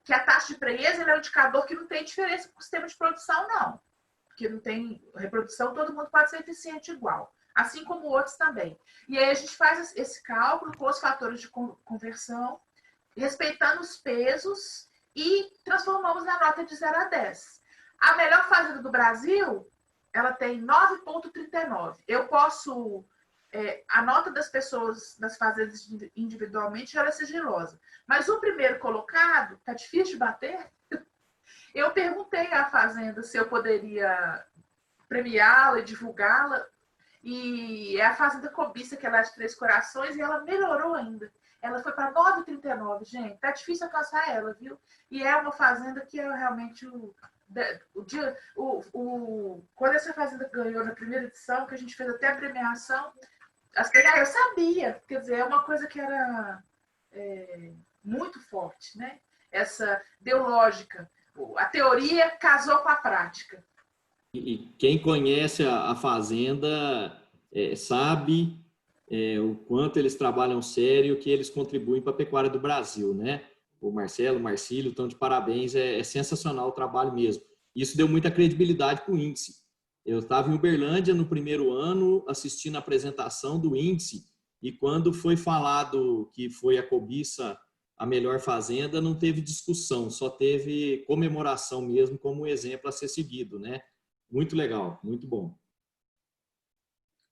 Que a taxa de preguiça é um indicador que não tem diferença com o sistema de produção, não. Porque não tem reprodução, todo mundo pode ser eficiente igual. Assim como outros também. E aí a gente faz esse cálculo com os fatores de conversão, respeitando os pesos e transformamos na nota de 0 a 10. A melhor fazenda do Brasil, ela tem 9,39. Eu posso... a nota das pessoas das fazendas individualmente já é sigilosa. Mas o primeiro colocado, está difícil de bater. Eu perguntei à fazenda se eu poderia premiá-la e divulgá-la. E é a fazenda Cobiça, que ela é de Três Corações, e ela melhorou ainda. Ela foi para 9,39, gente. Tá difícil alcançar ela, viu? E é uma fazenda que é realmente quando essa fazenda ganhou na primeira edição, que a gente fez até a premiação, eu sabia. Quer dizer, é uma coisa que era muito forte, né? Essa deu lógica. A teoria casou com a prática. E quem conhece a fazenda sabe o quanto eles trabalham sério, que eles contribuem para a pecuária do Brasil, né? O Marcelo, o Marcílio, estão de parabéns, é sensacional o trabalho mesmo. Isso deu muita credibilidade para o índice. Eu estava em Uberlândia no primeiro ano, assistindo a apresentação do índice, e quando foi falado que foi a Cobiça a melhor fazenda, não teve discussão, só teve comemoração mesmo como exemplo a ser seguido, né? Muito legal, muito bom.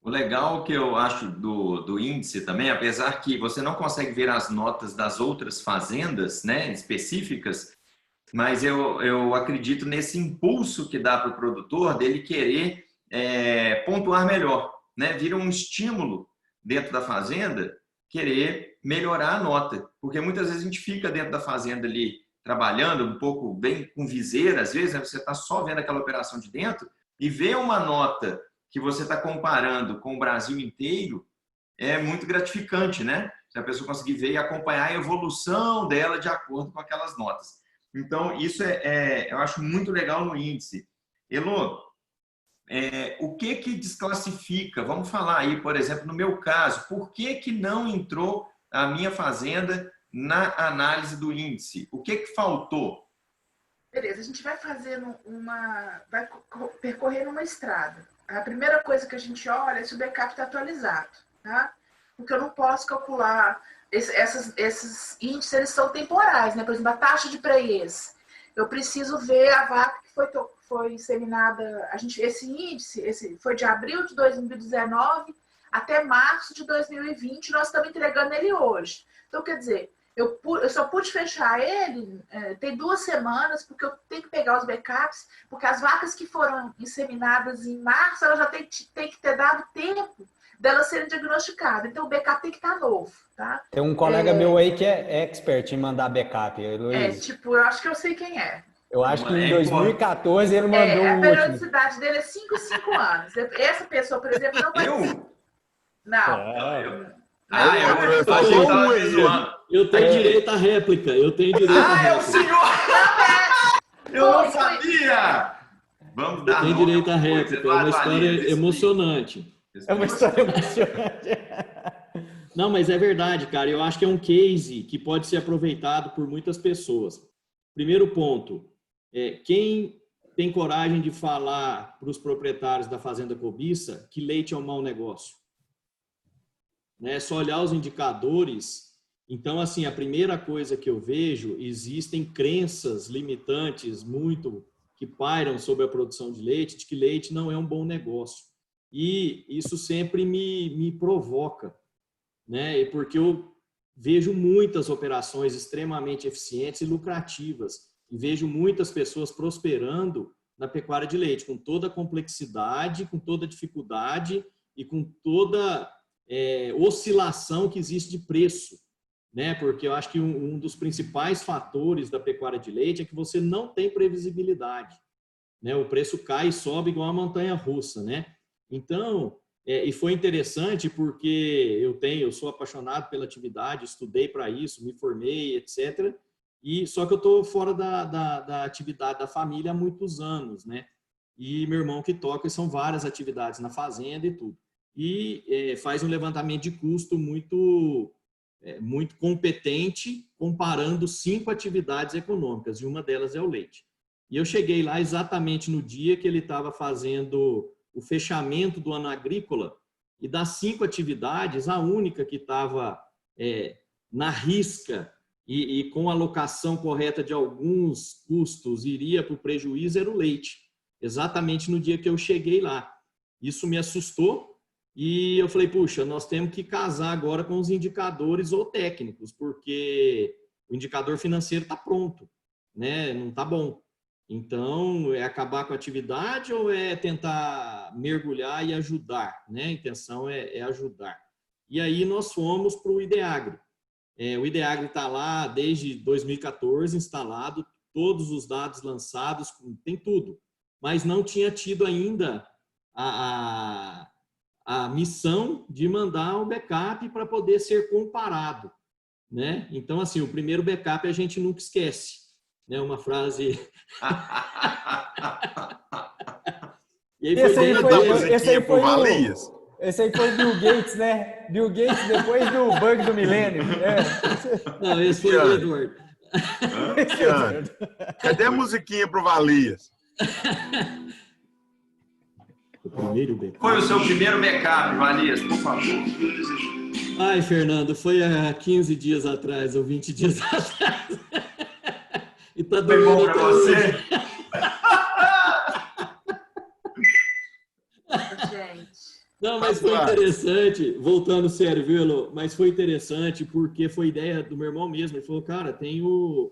O legal que eu acho do índice também, apesar que você não consegue ver as notas das outras fazendas, né, específicas, mas eu acredito nesse impulso que dá para o produtor dele querer pontuar melhor, né? Vira um estímulo dentro da fazenda querer melhorar a nota, porque muitas vezes a gente fica dentro da fazenda ali trabalhando um pouco bem com viseira, às vezes você está só vendo aquela operação de dentro e vê uma nota que você está comparando com o Brasil inteiro, é muito gratificante, né? Se a pessoa conseguir ver e acompanhar a evolução dela de acordo com aquelas notas. Então, isso eu acho muito legal no índice. Elô, o que desclassifica? Vamos falar aí, por exemplo, no meu caso, por que não entrou a minha fazenda na análise do índice? O que faltou? Beleza, a gente vai vai percorrer uma estrada. A primeira coisa que a gente olha é se o backup está atualizado, tá? Porque eu não posso calcular esses índices, eles são temporais, né? Por exemplo, a taxa de preço. Eu preciso ver a vaca que foi inseminada. Esse índice foi de abril de 2019 até março de 2020. Nós estamos entregando ele hoje. Então, quer dizer, eu só pude fechar ele tem 2 semanas, porque eu tenho que pegar os backups, porque as vacas que foram inseminadas em março, elas já tem que ter dado tempo delas serem diagnosticadas. Então, o backup tem que estar novo, tá? Tem um colega meu aí que é expert em mandar backup, Luiz. Eu acho que eu sei quem é. Eu acho que em 2014 ele mandou o último. A periodicidade dele é 5 em 5 anos. Essa pessoa, por exemplo, não vai... Eu tenho direito à réplica. Eu tenho direito à réplica. É o senhor! Eu não sabia! Vamos dar nome. Tem direito à réplica. É uma história emocionante. É uma história emocionante. Não, mas é verdade, cara. Eu acho que é um case que pode ser aproveitado por muitas pessoas. Primeiro ponto, quem tem coragem de falar para os proprietários da Fazenda Cobiça que leite é um mau negócio? É só olhar os indicadores. Então, assim, a primeira coisa que eu vejo, existem crenças limitantes que pairam sobre a produção de leite, de que leite não é um bom negócio. E isso sempre me provoca, né? Porque eu vejo muitas operações extremamente eficientes e lucrativas. E vejo muitas pessoas prosperando na pecuária de leite, com toda a complexidade, com toda a dificuldade e com toda oscilação que existe de preço, né? Porque eu acho que um dos principais fatores da pecuária de leite é que você não tem previsibilidade, né? O preço cai e sobe igual a montanha-russa, né? Então, e foi interessante porque eu sou apaixonado pela atividade, estudei para isso, me formei, etc. Só que eu estou fora da atividade da família há muitos anos, né? E meu irmão que toca, são várias atividades na fazenda e tudo. E faz um levantamento de custo muito competente, comparando 5 atividades econômicas, e uma delas é o leite. E eu cheguei lá exatamente no dia que ele estava fazendo o fechamento do ano agrícola, e das 5 atividades, a única que estava na risca e com a alocação correta de alguns custos iria para o prejuízo era o leite, exatamente no dia que eu cheguei lá. Isso me assustou e eu falei, puxa, nós temos que casar agora com os indicadores ou técnicos, porque o indicador financeiro está pronto, né? Não está bom. Então, é acabar com a atividade ou é tentar mergulhar e ajudar, né? A intenção é ajudar. E aí nós fomos para o Ideagro. O Ideagro está lá desde 2014, instalado, todos os dados lançados, tem tudo. Mas não tinha tido ainda a missão de mandar um backup para poder ser comparado, né? Então, assim, o primeiro backup a gente nunca esquece, né? Uma frase... E aí esse aí foi o Bill Gates, né? Bill Gates depois do bug do milênio. Não, esse foi o Eduardo. Cadê a musiquinha pro Valias? O primeiro backup. Foi o seu primeiro backup, Valias, por favor. Ai, Fernando, foi há 15 dias atrás ou 20 dias atrás. E tá foi bom para você? Gente. Não, mas foi interessante, voltando sério, viu, Elô? Mas foi interessante porque foi ideia do meu irmão mesmo. Ele falou, cara, tem o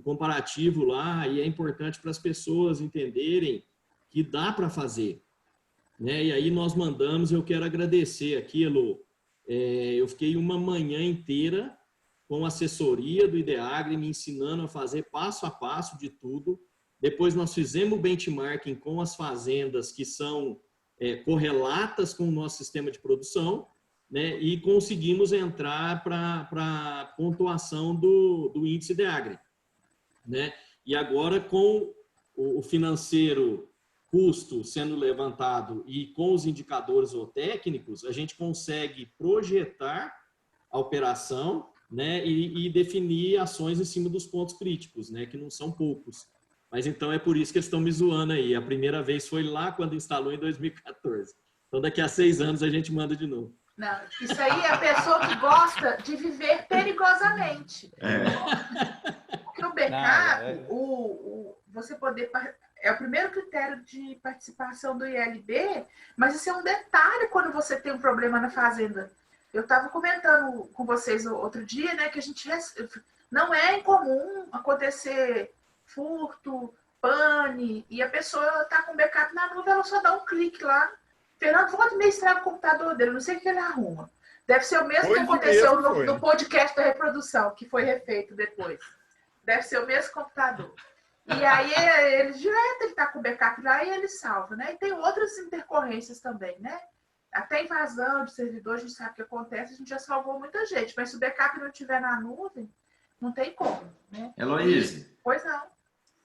comparativo lá e é importante para as pessoas entenderem que dá para fazer, né? E aí nós mandamos, eu quero agradecer aqui, Elô. Eu fiquei uma manhã inteira com assessoria do Ideagri, me ensinando a fazer passo a passo de tudo. Depois nós fizemos o benchmarking com as fazendas que são correlatas com o nosso sistema de produção, né? E conseguimos entrar para a pontuação do índice Ideagri, né? E agora com o financeiro custo sendo levantado e com os indicadores ou técnicos, a gente consegue projetar a operação, né? E definir ações em cima dos pontos críticos, né? Que não são poucos. Mas então é por isso que eles estão me zoando aí. A primeira vez foi lá quando instalou em 2014. Então daqui a 6 anos a gente manda de novo. Não, isso aí é a pessoa que gosta de viver perigosamente. Porque o backup, você poder... É o primeiro critério de participação do ILB, mas isso é um detalhe quando você tem um problema na fazenda. Eu estava comentando com vocês outro dia, né, que a gente não é incomum acontecer furto, pane, e a pessoa está com backup na nuvem, ela só dá um clique lá. Fernando, volta e meia estraga o computador dele, não sei o que ele arruma. Deve ser o mesmo que aconteceu no podcast da reprodução, que foi refeito depois. Deve ser o mesmo computador. E aí ele direto, ele está com o backup lá e ele salva, né? E tem outras intercorrências também, né? Até invasão de servidor, a gente sabe o que acontece, a gente já salvou muita gente, mas se o backup não estiver na nuvem, não tem como, né? Heloíse, pois não.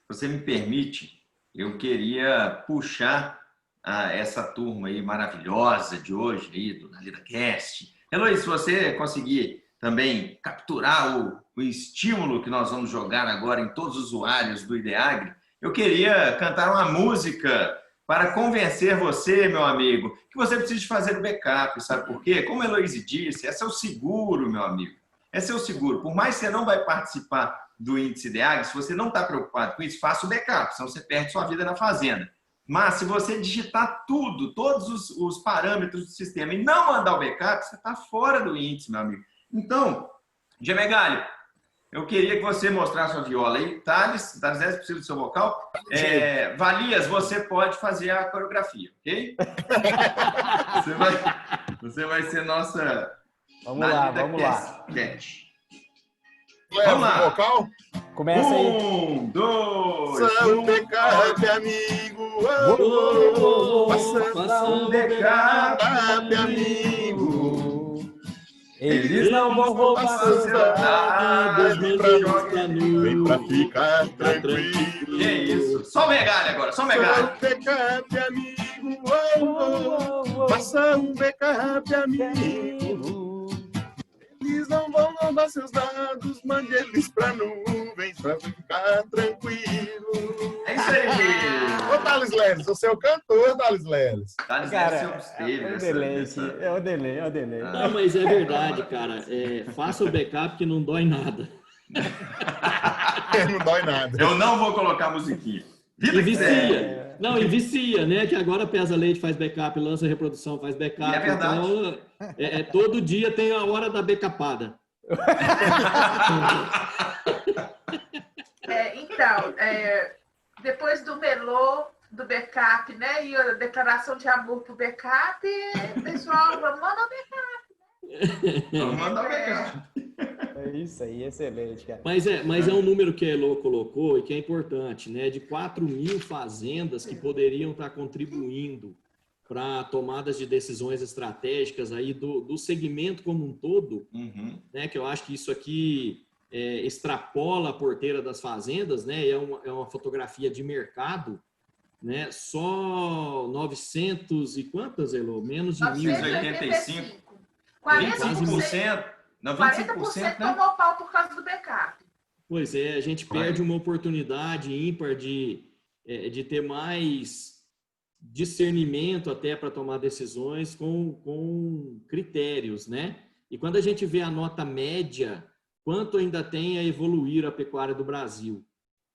Você me permite, eu queria puxar essa turma aí maravilhosa de hoje, aí, do NalidaCast. Heloíse, se você conseguir também capturar o estímulo que nós vamos jogar agora em todos os usuários do Ideagri, eu queria cantar uma música para convencer você, meu amigo, que você precisa fazer o backup, sabe por quê? Como a Heloíse disse, esse é o seguro, meu amigo. Esse é o seguro. Por mais que você não vai participar do índice Ideagri, se você não está preocupado com isso, faça o backup, senão você perde sua vida na fazenda. Mas se você digitar tudo, todos os parâmetros do sistema e não mandar o backup, você está fora do índice, meu amigo. Então, Gemegalho, eu queria que você mostrasse sua viola aí. Thales, é possível do seu vocal. Valias, você pode fazer a coreografia, ok? Você vai ser nossa... Vamos lá. Vamos lá. Vocal? Começa aí. 1, 2, São Decap, amigo. São Decap, amigo. Eles não vão roubar seus dados. Vem pra ficar tranquilo. Que isso? Só o Megalha agora, só o Megalha. São Decap, amigo. Faça um backup, amigo. Eles não vão roubar seus dados, mande eles pra nuvens pra ficar tranquilo. É isso aí. Ô, Thales Leles, você é o cantor, Thales Leles. Thales Cara, é o delay. Não, mas é verdade, cara. Faça o backup que não dói nada. Não dói nada. Eu não vou colocar musiquinha. E vicia. Não, e vicia, né? Que agora Pesa Leite faz backup, lança reprodução, faz backup. É verdade. Então, todo dia tem a hora da backupada. Então, depois do melô, do backup, né? E a declaração de amor pro backup, pessoal, vamos mandar o backup. Vamos mandar o backup. É isso aí, excelente, cara. Mas é um número que a Elo colocou e que é importante, né? De 4.000 fazendas que poderiam estar contribuindo para tomadas de decisões estratégicas aí do segmento como um todo, né? Que eu acho que isso aqui extrapola a porteira das fazendas, né? É uma fotografia de mercado, né? Só 900 e quantas, Elo? Menos de 1.085. 40%. 40% tomou pau por causa do backup. Pois é, a gente perde uma oportunidade ímpar de ter mais discernimento até para tomar decisões com critérios, né? E quando a gente vê a nota média, quanto ainda tem a evoluir a pecuária do Brasil,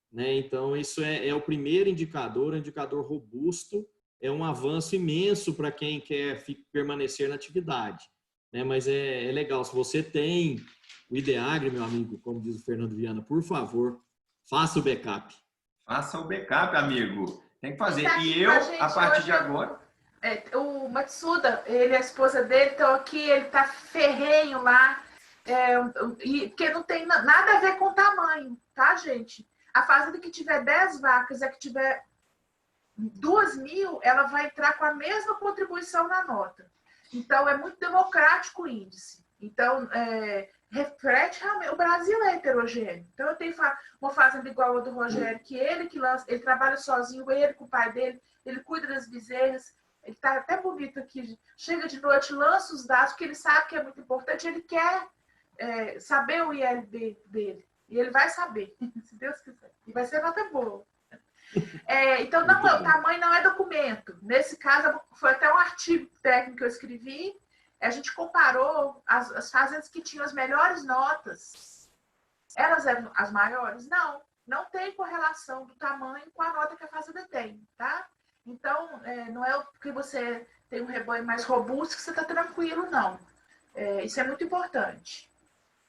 né? Então, isso é o primeiro indicador, um indicador robusto, é um avanço imenso para quem quer permanecer na atividade. Né, mas é legal, se você tem o Ideagri, meu amigo, como diz o Fernando Viana, por favor, faça o backup. Faça o backup, amigo. Tem que fazer. E eu, a partir de agora... O Matsuda, ele, a esposa dele, estão aqui, ele tá ferrenho lá, porque não tem nada a ver com tamanho, tá, gente? A fazenda que tiver 10 vacas e a que tiver 2.000, ela vai entrar com a mesma contribuição na nota. Então, é muito democrático o índice. Então, reflete realmente. O Brasil é heterogêneo. Então, eu tenho uma fazenda igual a do Rogério, que ele trabalha sozinho, ele com o pai dele, ele cuida das bezerras. Ele está até bonito aqui. Chega de noite, lança os dados, porque ele sabe que é muito importante. Ele quer saber o ILB dele. E ele vai saber, se Deus quiser. E vai ser nota boa. Então, o tamanho não é documento. Nesse caso, foi até um artigo técnico que eu escrevi. A gente comparou as fazendas que tinham as melhores notas. Elas eram as maiores? Não tem correlação do tamanho com a nota que a fazenda tem, tá? Então, não é porque você tem um rebanho mais robusto que você está tranquilo, não. Isso é muito importante.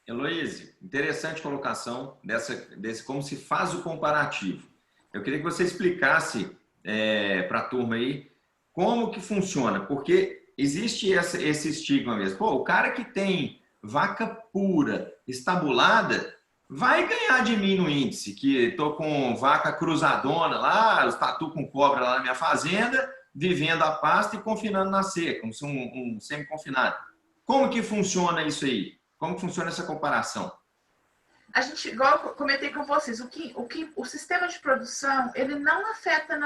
Heloíse, interessante colocação desse como se faz o comparativo. Eu queria que você explicasse para a turma aí como que funciona, porque existe esse estigma mesmo. Pô, o cara que tem vaca pura, estabulada, vai ganhar de mim no índice, que estou com vaca cruzadona lá, os tatu com cobra lá na minha fazenda, vivendo a pasta e confinando na seca, como se um semi-confinado. Como que funciona isso aí? Como que funciona essa comparação? A gente, igual eu comentei com vocês, o sistema de produção, ele não afeta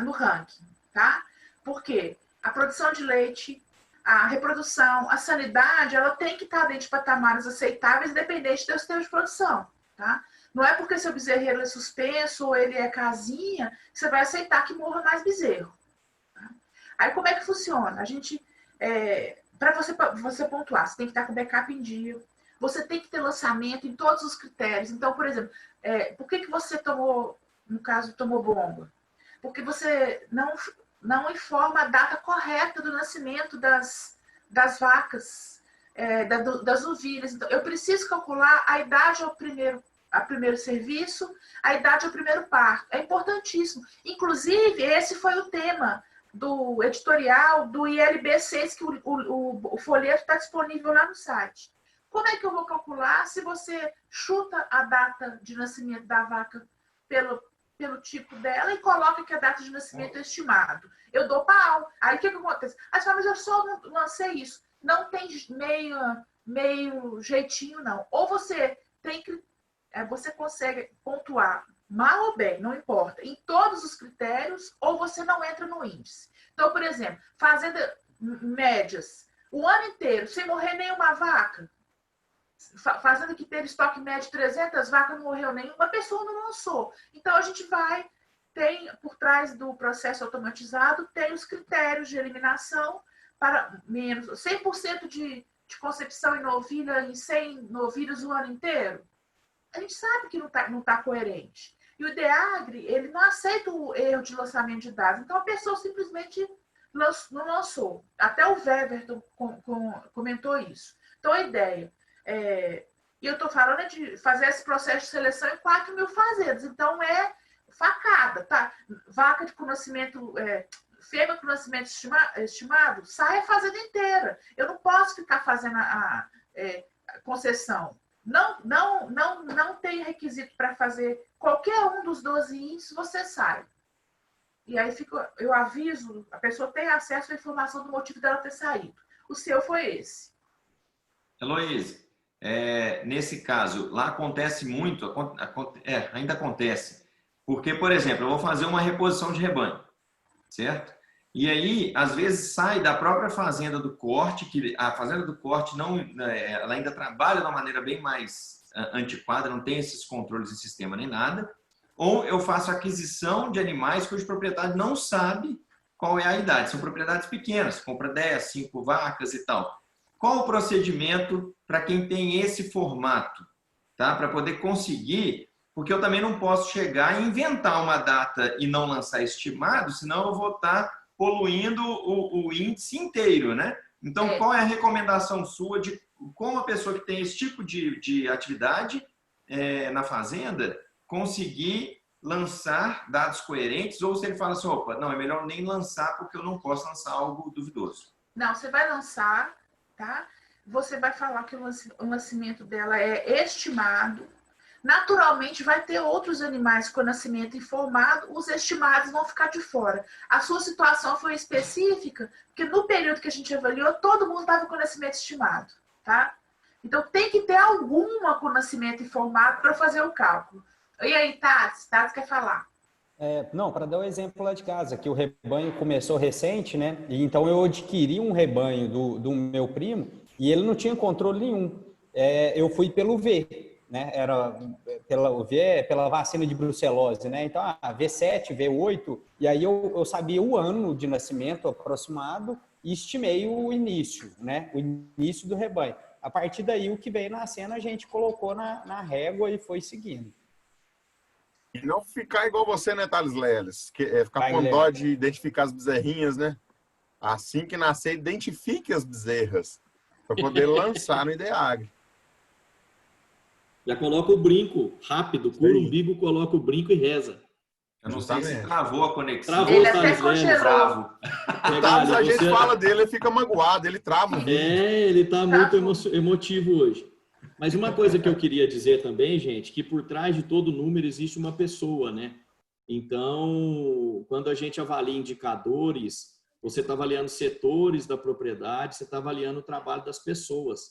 no ranking, tá? Por quê? A produção de leite, a reprodução, a sanidade, ela tem que estar dentro de patamares aceitáveis, independente do sistema de produção, tá? Não é porque seu bezerreiro é suspenso ou ele é casinha, que você vai aceitar que morra mais bezerro. Tá? Aí, como é que funciona? A gente, para você pontuar, você tem que estar com o backup em dia, você tem que ter lançamento em todos os critérios. Então, por exemplo, por que você tomou bomba? Porque você não informa a data correta do nascimento das vacas. das novilhas. Então, eu preciso calcular a idade ao primeiro serviço, a idade ao primeiro parto. É importantíssimo. Inclusive, esse foi o tema do editorial do ILB6, que o folheto está disponível lá no site. Como é que eu vou calcular se você chuta a data de nascimento da vaca pelo tipo dela e coloca que a data de nascimento é estimado? Eu dou pau. Aí o que acontece? Aí você fala, mas eu só lancei isso. Não tem meio jeitinho, não. Ou você você consegue pontuar mal ou bem, não importa, em todos os critérios, ou você não entra no índice. Então, por exemplo, fazenda médias, o ano inteiro, sem morrer nenhuma vaca, fazenda que teve estoque médio de 300 vacas, não morreu nenhuma, a pessoa não lançou. Então, a gente tem por trás do processo automatizado, tem os critérios de eliminação para menos 100% de concepção em novilha em 100 novilhas o ano inteiro. A gente sabe que não tá coerente. E o IDEAGRE, ele não aceita o erro de lançamento de dados. Então, a pessoa simplesmente não lançou. Até o Weverton comentou isso. Então, a ideia e eu estou falando de fazer esse processo de seleção em 4.000 fazendas. Então, é facada, tá? Vaca com nascimento, fêmea com nascimento estimado, sai a fazenda inteira. Eu não posso ficar fazendo a concessão. Não tem requisito para fazer qualquer um dos 12 índices, você sai. E aí eu aviso, a pessoa tem acesso à informação do motivo dela ter saído. O seu foi esse. Heloísa, nesse caso, lá acontece muito, ainda acontece. Porque, por exemplo, eu vou fazer uma reposição de rebanho, certo? E aí, às vezes, sai da própria fazenda do corte, que a fazenda do corte ela ainda trabalha de uma maneira bem mais antiquada, não tem esses controles de sistema nem nada. Ou eu faço aquisição de animais cujo proprietário não sabe qual é a idade. São propriedades pequenas, compra 10, 5 vacas e tal. Qual o procedimento para quem tem esse formato? Tá? Para poder conseguir, porque eu também não posso chegar e inventar uma data e não lançar estimado, senão eu vou estar poluindo o índice inteiro, né? Então, qual é a recomendação sua de como a pessoa que tem esse tipo de atividade na fazenda conseguir lançar dados coerentes, ou se ele fala assim, opa, não, é melhor nem lançar porque eu não posso lançar algo duvidoso? Não, você vai lançar, tá? Você vai falar que o nascimento dela é estimado. Naturalmente, vai ter outros animais com nascimento informado, os estimados vão ficar de fora. A sua situação foi específica, porque no período que a gente avaliou, todo mundo estava com nascimento estimado, tá? Então, tem que ter alguma com nascimento informado para fazer o cálculo. E aí, Tati quer falar? Não, para dar um exemplo lá de casa, que o rebanho começou recente, né? E então eu adquiri um rebanho do meu primo e ele não tinha controle nenhum. Eu fui pelo V. Né? Era pela vacina de brucelose, né? Então, V7, V8, e aí eu sabia o ano de nascimento aproximado e estimei o início, né? O início do rebanho. A partir daí, o que veio nascendo, a gente colocou na régua e foi seguindo. E não ficar igual você, né, Thales Leles? Ficar com dó de identificar as bezerrinhas, né? Assim que nascer, identifique as bezerras para poder lançar no IDEAGRE. Já coloca o brinco rápido, cura o umbigo, coloca o brinco e reza. Eu não sei se travou a conexão. Travou, ele até congelou. A gente fala dele, ele fica magoado, ele trava. Ele está muito emotivo hoje. Mas uma coisa que eu queria dizer também, gente, que por trás de todo número existe uma pessoa, né? Então, quando a gente avalia indicadores, você está avaliando setores da propriedade, você está avaliando o trabalho das pessoas.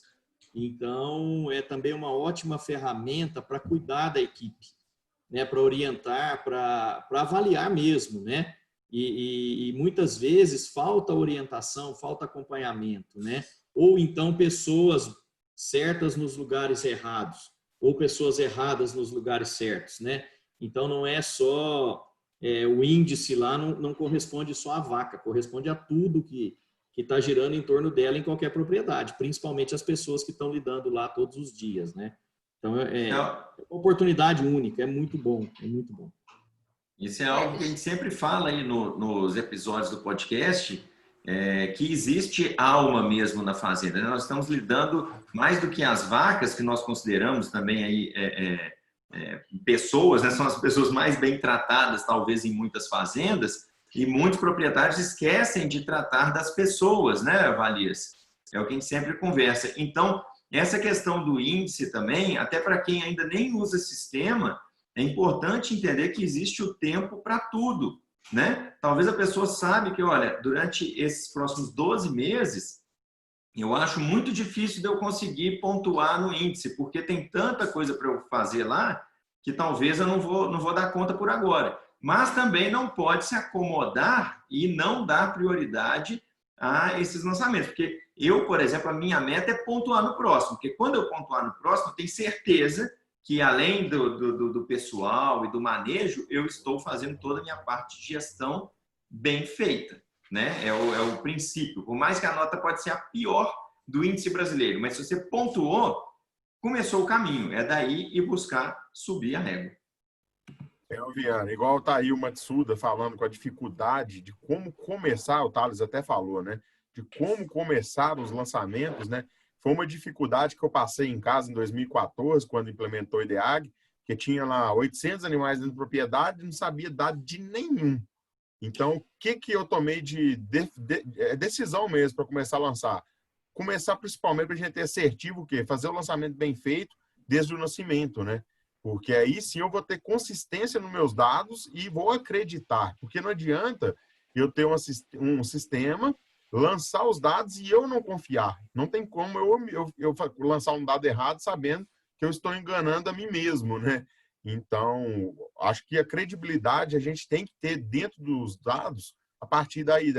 Então, é também uma ótima ferramenta para cuidar da equipe, né? Para orientar, para avaliar mesmo, né? E muitas vezes falta orientação, falta acompanhamento, né? Ou então pessoas certas nos lugares errados, ou pessoas erradas nos lugares certos, né? Então, não é só o índice lá, não corresponde só à vaca, corresponde a tudo que está girando em torno dela em qualquer propriedade, principalmente as pessoas que estão lidando lá todos os dias, né? Então, é uma oportunidade única, é muito bom, é muito bom. Isso é algo que a gente sempre fala aí nos episódios do podcast, que existe alma mesmo na fazenda. Nós estamos lidando, mais do que as vacas, que nós consideramos também aí, pessoas, né? São as pessoas mais bem tratadas, talvez, em muitas fazendas, e muitos proprietários esquecem de tratar das pessoas, né, Valias? É o que a gente sempre conversa. Então, essa questão do índice também, até para quem ainda nem usa sistema, é importante entender que existe o tempo para tudo, né? Talvez a pessoa sabe que, olha, durante esses próximos 12 meses, eu acho muito difícil de eu conseguir pontuar no índice, porque tem tanta coisa para eu fazer lá que talvez eu não vou dar conta por agora. Mas também não pode se acomodar e não dar prioridade a esses lançamentos. Porque eu, por exemplo, a minha meta é pontuar no próximo. Porque quando eu pontuar no próximo, eu tenho certeza que, além do pessoal e do manejo, eu estou fazendo toda a minha parte de gestão bem feita, né? É o princípio. Por mais que a nota pode ser a pior do índice brasileiro, mas se você pontuou, começou o caminho. É daí ir buscar subir a régua. Viana, igual tá aí o Matsuda falando com a dificuldade de como começar, o Thales até falou, né? De como começar os lançamentos, né? Foi uma dificuldade que eu passei em casa em 2014, quando implementou o IDEAG, que tinha lá 800 animais dentro da propriedade e não sabia dado de nenhum. Então, o que eu tomei de decisão mesmo para começar a lançar? Começar principalmente para a gente ter assertivo o quê? Fazer o lançamento bem feito desde o nascimento, né? Porque aí sim eu vou ter consistência nos meus dados e vou acreditar. Porque não adianta eu ter um sistema, lançar os dados e eu não confiar. Não tem como eu lançar um dado errado sabendo que eu estou enganando a mim mesmo, né? Então, acho que a credibilidade a gente tem que ter dentro dos dados a partir daí,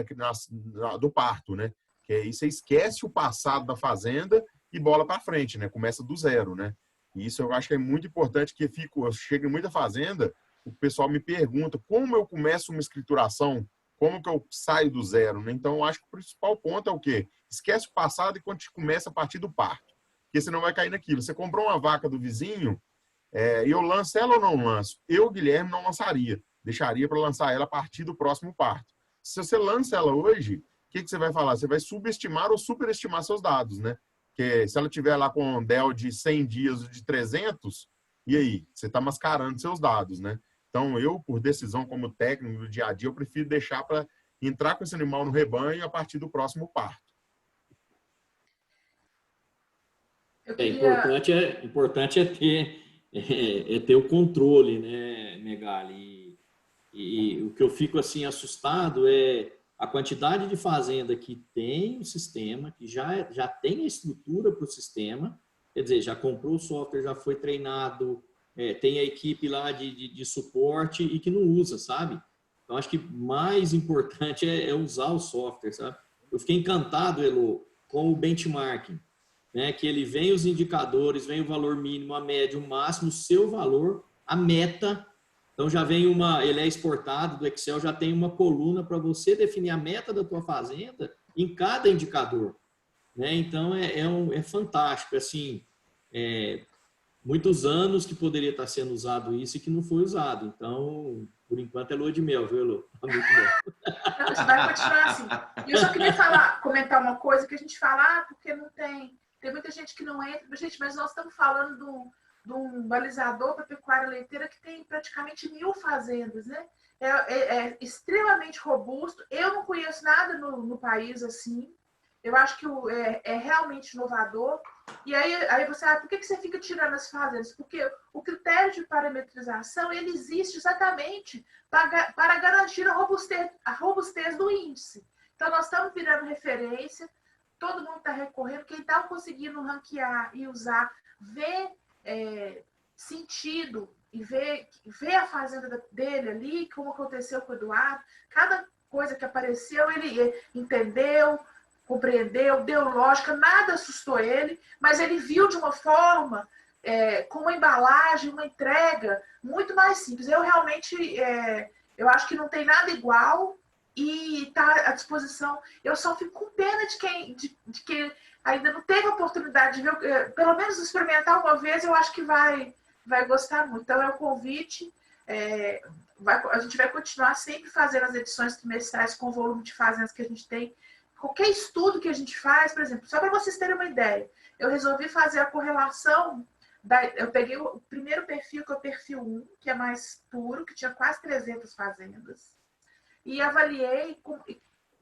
do parto, né? Que aí você esquece o passado da fazenda e bola para frente, né? Começa do zero, né? E isso eu acho que é muito importante, que eu chego em muita fazenda, o pessoal me pergunta como eu começo uma escrituração, como que eu saio do zero, né? Então, eu acho que o principal ponto é o quê? Esquece o passado e quando começa a partir do parto. Porque senão vai cair naquilo. Você comprou uma vaca do vizinho, e eu lanço ela ou não lanço? Eu, Guilherme, não lançaria. Deixaria para lançar ela a partir do próximo parto. Se você lança ela hoje, o que você vai falar? Você vai subestimar ou superestimar seus dados, né? Porque se ela tiver lá com um DEL de 100 dias ou de 300, e aí? Você está mascarando seus dados, né? Então, eu, por decisão como técnico do dia a dia, eu prefiro deixar para entrar com esse animal no rebanho a partir do próximo parto. Importante é ter o controle, né, Megali? E o que eu fico assim assustado é a quantidade de fazenda que tem o sistema, que já tem a estrutura para o sistema, quer dizer, já comprou o software, já foi treinado, tem a equipe lá de suporte e que não usa, sabe? Então, acho que mais importante é usar o software, sabe? Eu fiquei encantado, Elo, com o benchmarking, né? Que ele vem os indicadores, vem o valor mínimo, a média, o máximo, o seu valor, a meta. Então, já vem ele é exportado do Excel, já tem uma coluna para você definir a meta da tua fazenda em cada indicador, né? Então, é fantástico, assim, muitos anos que poderia estar sendo usado isso e que não foi usado. Então, por enquanto, é lua de mel, viu, Lu? Tá muito bom. Não, isso vai continuar assim. E eu só queria comentar uma coisa que a gente fala, porque não tem muita gente que não entra. Gente, mas nós estamos falando de um balizador para pecuária leiteira que tem praticamente 1000 fazendas, né? É extremamente robusto. Eu não conheço nada no país assim. Eu acho que é realmente inovador. E aí você, por que você fica tirando as fazendas? Porque o critério de parametrização ele existe exatamente para garantir a robustez do índice. Então, nós estamos virando referência, todo mundo está recorrendo, quem está conseguindo ranquear e usar, ver sentido e ver a fazenda dele ali, como aconteceu com o Eduardo, cada coisa que apareceu, ele entendeu, compreendeu, deu lógica, nada assustou ele, mas ele viu de uma forma, com uma embalagem, uma entrega muito mais simples. Eu realmente, eu acho que não tem nada igual e está à disposição. Eu só fico com pena de quem ainda não teve a oportunidade de ver, pelo menos experimentar uma vez, eu acho que vai gostar muito. Então, é o convite. A gente vai continuar sempre fazendo as edições trimestrais com o volume de fazendas que a gente tem. qualquer estudo que a gente faz, por exemplo, só para vocês terem uma ideia, eu resolvi fazer a correlação, eu peguei o primeiro perfil, que é o perfil 1, que é mais puro, que tinha quase 300 fazendas, e avaliei,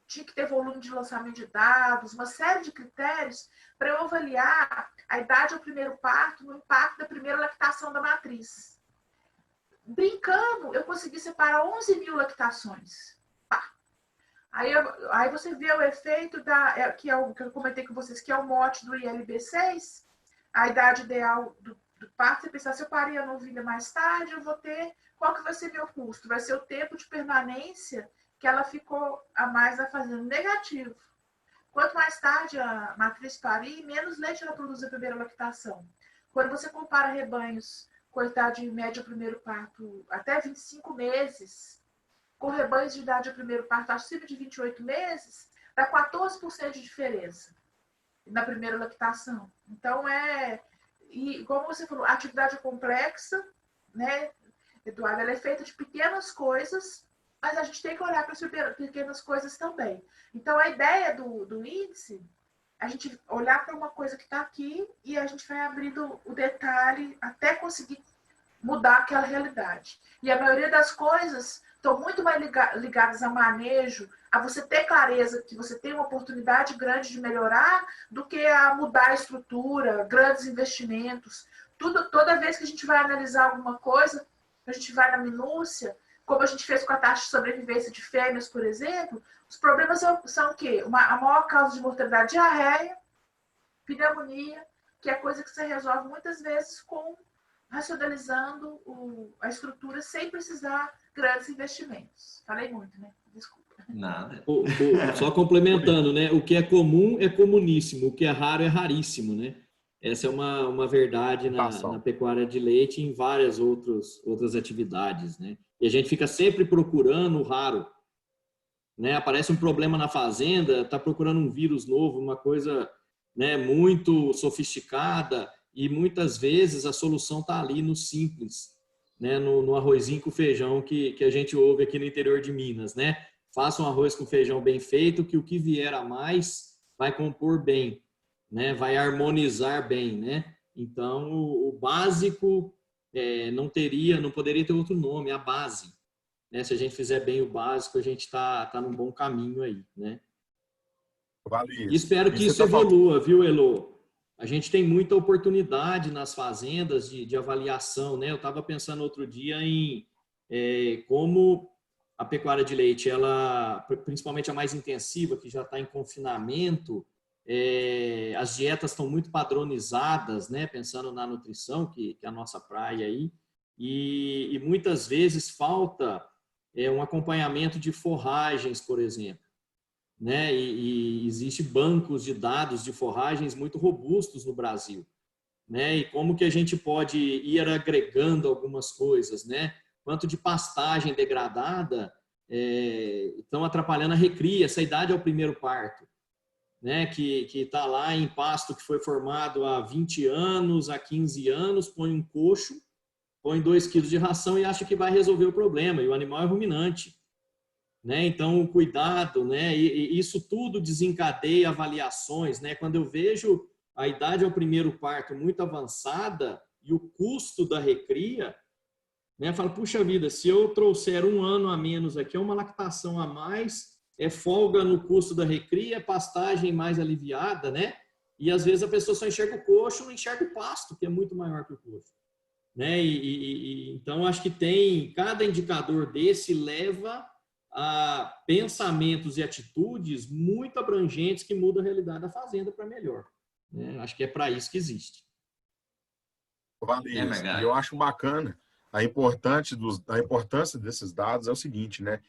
tinha que ter volume de lançamento de dados, uma série de critérios para eu avaliar a idade ao primeiro parto no impacto da primeira lactação da matriz. Brincando, eu consegui separar 11 mil lactações. Aí você vê o efeito que eu comentei com vocês, que é o mote do ILB6, a idade ideal do parto. Você pensar, se eu parei a novilha mais tarde, eu vou ter... Qual que vai ser meu custo? Vai ser o tempo de permanência que ela ficou a mais na fazenda, negativo. Quanto mais tarde a matriz parir, menos leite ela produz na primeira lactação. Quando você compara rebanhos com a idade média ao primeiro parto até 25 meses, com rebanhos de idade ao primeiro parto acima de 28 meses, dá 14% de diferença na primeira lactação. Então, e como você falou, a atividade é complexa, né, Eduardo? Ela é feita de pequenas coisas, mas a gente tem que olhar para as pequenas coisas também. Então, a ideia do índice, a gente olhar para uma coisa que está aqui e a gente vai abrindo o detalhe até conseguir mudar aquela realidade. E a maioria das coisas estão muito mais ligadas a manejo, a você ter clareza que você tem uma oportunidade grande de melhorar, do que a mudar a estrutura, grandes investimentos. Toda vez que a gente vai analisar alguma coisa, a gente vai na minúcia, como a gente fez com a taxa de sobrevivência de fêmeas, por exemplo, os problemas são o quê? A maior causa de mortalidade, diarreia, pneumonia, que é coisa que você resolve muitas vezes racionalizando a estrutura sem precisar grandes investimentos. Falei muito, né? Desculpa. Nada. Só complementando, né? O que é comum é comuníssimo, o que é raro é raríssimo, né? Essa é uma verdade na pecuária de leite e em várias outras atividades, né? E a gente fica sempre procurando o raro, né? Aparece um problema na fazenda, está procurando um vírus novo, uma coisa, né, muito sofisticada, e muitas vezes a solução está ali no simples, né? No arrozinho com feijão que a gente ouve aqui no interior de Minas, né? Faça um arroz com feijão bem feito, que o que vier a mais vai compor bem, né? Vai harmonizar bem, né? Então, o básico não poderia ter outro nome, a base, né? Se a gente fizer bem o básico, a gente está num bom caminho aí, né? Vale isso. E espero que isso evolua, viu, Elô? A gente tem muita oportunidade nas fazendas de avaliação, né? Eu estava pensando outro dia em como a pecuária de leite, ela, principalmente a mais intensiva, que já está em confinamento, as dietas estão muito padronizadas, né? Pensando na nutrição, que é a nossa praia aí, e muitas vezes falta um acompanhamento de forragens, por exemplo, né? E existe bancos de dados de forragens muito robustos no Brasil, né? E como que a gente pode ir agregando algumas coisas, né? Quanto de pastagem degradada estão atrapalhando a recria, essa idade é o primeiro parto, né? Que está lá em pasto que foi formado há 20 anos, há 15 anos, põe um coxo, põe 2 quilos de ração e acha que vai resolver o problema, e o animal é ruminante, né? Então, o cuidado, né? E isso tudo desencadeia avaliações, né? Quando eu vejo a idade ao primeiro parto muito avançada e o custo da recria, né? Eu falo, puxa vida, se eu trouxer 1 ano a menos aqui, uma lactação a mais, folga no custo da recria, pastagem mais aliviada, né? E às vezes a pessoa só enxerga o coxo, não enxerga o pasto, que é muito maior que o coxo, né? Então, acho que cada indicador desse leva a pensamentos e atitudes muito abrangentes que mudam a realidade da fazenda para melhor, né? Acho que é para isso que existe. Vale isso. E eu acho bacana a importância desses dados é o seguinte, né?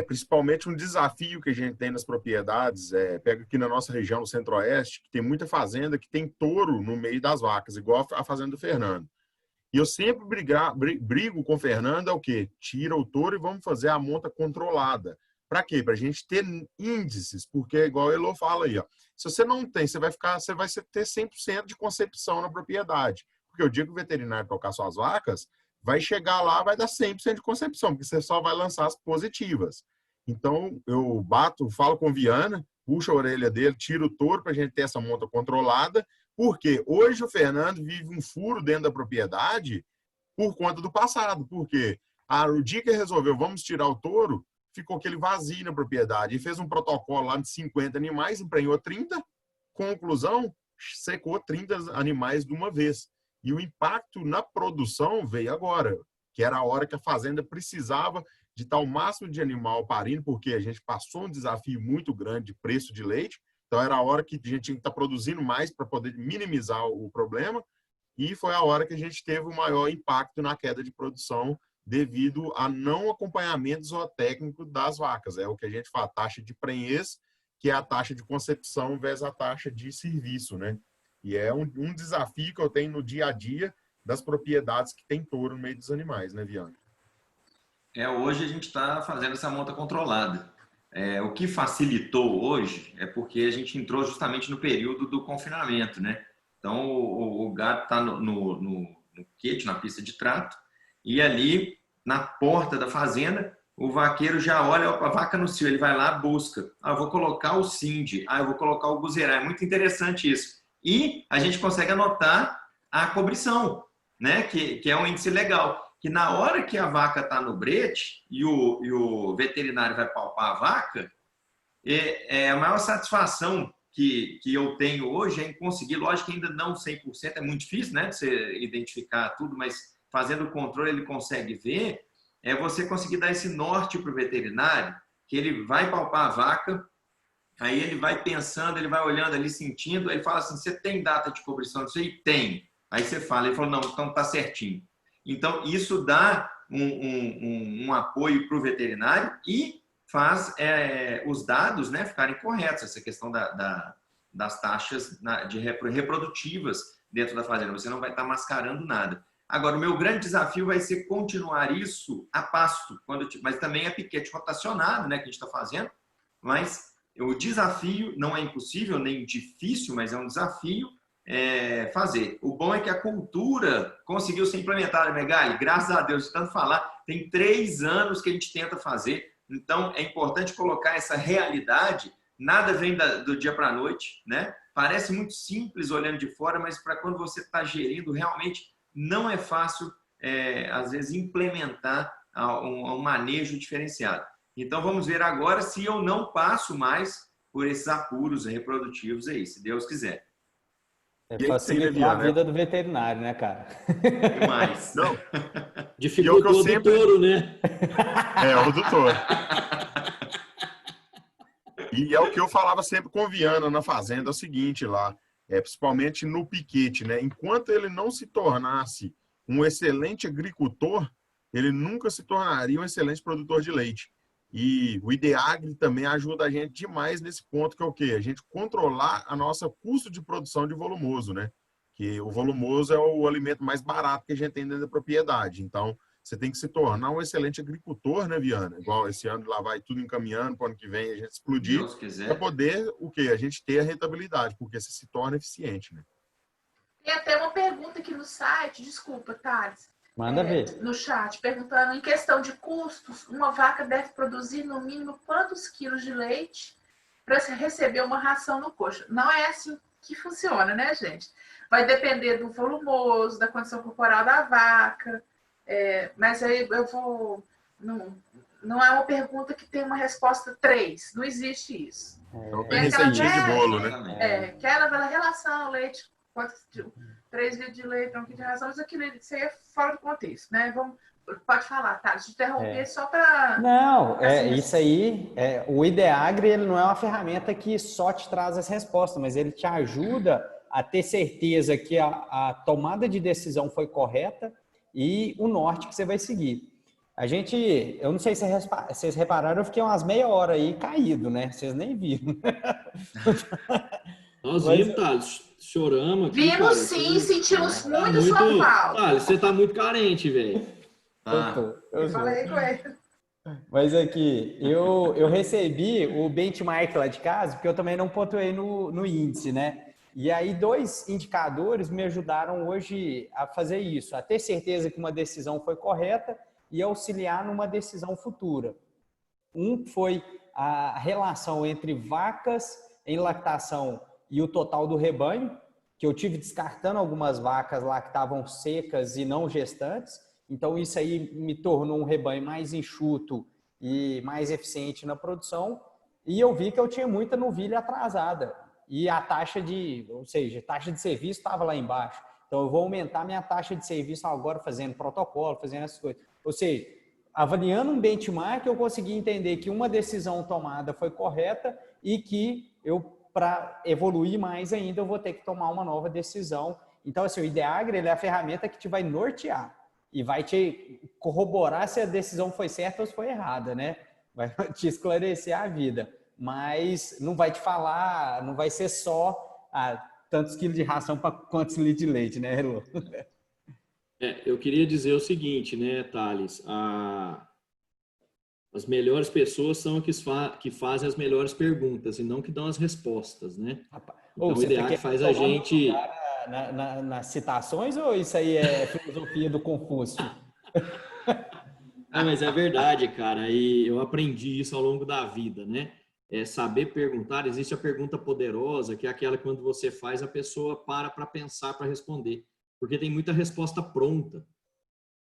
Principalmente um desafio que a gente tem nas propriedades, pega aqui na nossa região, no Centro-Oeste, que tem muita fazenda que tem touro no meio das vacas, igual a fazenda do Fernando. E eu sempre brigo com o Fernando, é o quê? Tira o touro e vamos fazer a monta controlada. Para quê? Para a gente ter índices, porque igual o Elô fala aí, ó, se você não tem, você vai ter 100% de concepção na propriedade. Porque o dia que o veterinário tocar suas vacas, vai chegar lá, vai dar 100% de concepção, porque você só vai lançar as positivas. Então, eu falo com o Viana, puxa a orelha dele, tira o touro para a gente ter essa monta controlada, porque hoje o Fernando vive um furo dentro da propriedade por conta do passado, porque o dia que resolveu, vamos tirar o touro, ficou aquele vazio na propriedade, e fez um protocolo lá de 50 animais, emprenhou 30, conclusão, secou 30 animais de uma vez. E o impacto na produção veio agora, que era a hora que a fazenda precisava de estar o máximo de animal parindo, porque a gente passou um desafio muito grande de preço de leite, então era a hora que a gente tinha que estar produzindo mais para poder minimizar o problema, e foi a hora que a gente teve o maior impacto na queda de produção devido a não acompanhamento zootécnico das vacas. É o que a gente fala, a taxa de prenhez, que é a taxa de concepção versus a taxa de serviço, né? E é um desafio que eu tenho no dia a dia das propriedades que tem touro no meio dos animais, né, Viana? Hoje a gente está fazendo essa monta controlada. O que facilitou hoje é porque a gente entrou justamente no período do confinamento, né? Então, o gado está no quete, na pista de trato, e ali, na porta da fazenda, o vaqueiro já olha a vaca no cio, ele vai lá, busca. Eu vou colocar o Cindy, eu vou colocar o Guzerá. É muito interessante isso. E a gente consegue anotar a cobrição, né? Que é um índice legal. Que na hora que a vaca está no brete e o veterinário vai palpar a vaca, a maior satisfação que eu tenho hoje é em conseguir, lógico que ainda não 100%, é muito difícil, né, de você identificar tudo, mas fazendo o controle ele consegue ver, você conseguir dar esse norte para o veterinário, que ele vai palpar a vaca, aí ele vai pensando, ele vai olhando ali, sentindo, aí ele fala assim, você tem data de cobrição disso aí? Tem. Aí você fala, ele falou, não, então tá certinho. Então, isso dá um apoio para o veterinário e faz os dados, né, ficarem corretos, essa questão das taxas reprodutivas dentro da fazenda. Você não vai estar mascarando nada. Agora, o meu grande desafio vai ser continuar isso a pasto, mas também é piquete rotacionado, né, que a gente está fazendo. Mas o desafio não é impossível, nem difícil, mas é um desafio fazer. O bom é que a cultura conseguiu ser implementada, Megali, graças a Deus, de tanto falar, tem 3 anos que a gente tenta fazer, então é importante colocar essa realidade, nada vem do dia para a noite, né? Parece muito simples olhando de fora, mas para quando você está gerindo, realmente não é fácil, às vezes, implementar um manejo diferenciado. Então vamos ver agora se eu não passo mais por esses apuros reprodutivos aí, se Deus quiser. Facilitar a vida do veterinário, né, cara? Demais. Não. Dificultou do touro, né? O do touro. E é o que eu falava sempre com o Viana na fazenda, é o seguinte lá, principalmente no piquete, né? Enquanto ele não se tornasse um excelente agricultor, ele nunca se tornaria um excelente produtor de leite. E o Ideagri também ajuda a gente demais nesse ponto, que é o quê? A gente controlar a nossa custo de produção de volumoso, né? Que o volumoso é o alimento mais barato que a gente tem dentro da propriedade. Então, você tem que se tornar um excelente agricultor, né, Viana? Igual esse ano lá vai tudo encaminhando, para o ano que vem a gente explodir, para poder o quê? A gente ter a rentabilidade, porque você se torna eficiente, né? Tem até uma pergunta aqui no site, desculpa, Thales. Manda ver. No chat, perguntando, em questão de custos, uma vaca deve produzir no mínimo quantos quilos de leite para receber uma ração no coxo? Não é assim que funciona, né, gente? Vai depender do volumoso, da condição corporal da vaca, mas aí eu vou... Não é uma pergunta que tem uma resposta 3, não existe isso. Tem receitinha de bolo, né? Aquela relação leite, 3 litros de leite, 1 quilo de ração, mas aquilo isso aí é fora do contexto, né? Pode falar, tá? Deixa eu interromper só para... Não, isso aí, o Ideagri, ele não é uma ferramenta que só te traz as respostas, mas ele te ajuda a ter certeza que a tomada de decisão foi correta e o norte que você vai seguir. Eu não sei se vocês repararam, eu fiquei umas meia hora aí caído, né? Vocês nem viram. Nós vimos, Thales, choramos aqui. Vimos cara, sim, sentimos muito sua falta. Thales, você tá muito carente, velho. Eu falei com ele. Mas aqui, eu recebi o benchmark lá de casa, porque eu também não pontuei no índice, né? E aí 2 indicadores me ajudaram hoje a fazer isso, a ter certeza que uma decisão foi correta e auxiliar numa decisão futura. Um foi a relação entre vacas em lactação e o total do rebanho, que eu tive descartando algumas vacas lá que estavam secas e não gestantes. Então, isso aí me tornou um rebanho mais enxuto e mais eficiente na produção. E eu vi que eu tinha muita novilha atrasada. E a taxa de serviço estava lá embaixo. Então, eu vou aumentar minha taxa de serviço agora, fazendo protocolo, fazendo essas coisas. Ou seja, avaliando um benchmark, eu consegui entender que uma decisão tomada foi correta e que para evoluir mais ainda, eu vou ter que tomar uma nova decisão. Então, assim, o IDEAGRE é a ferramenta que te vai nortear e vai te corroborar se a decisão foi certa ou se foi errada, né? Vai te esclarecer a vida, mas não vai te falar, não vai ser só tantos quilos de ração para quantos litros de leite, né, Elô? Eu queria dizer o seguinte, né, Thales? As melhores pessoas são as que fazem as melhores perguntas e não que dão as respostas, né? Então, o IDEAGRE faz a gente... Nas citações ou isso aí é filosofia do Confúcio? Não, mas é verdade, cara. E eu aprendi isso ao longo da vida, né? Saber perguntar. Existe a pergunta poderosa, que é aquela que quando você faz, a pessoa para pensar, para responder. Porque tem muita resposta pronta.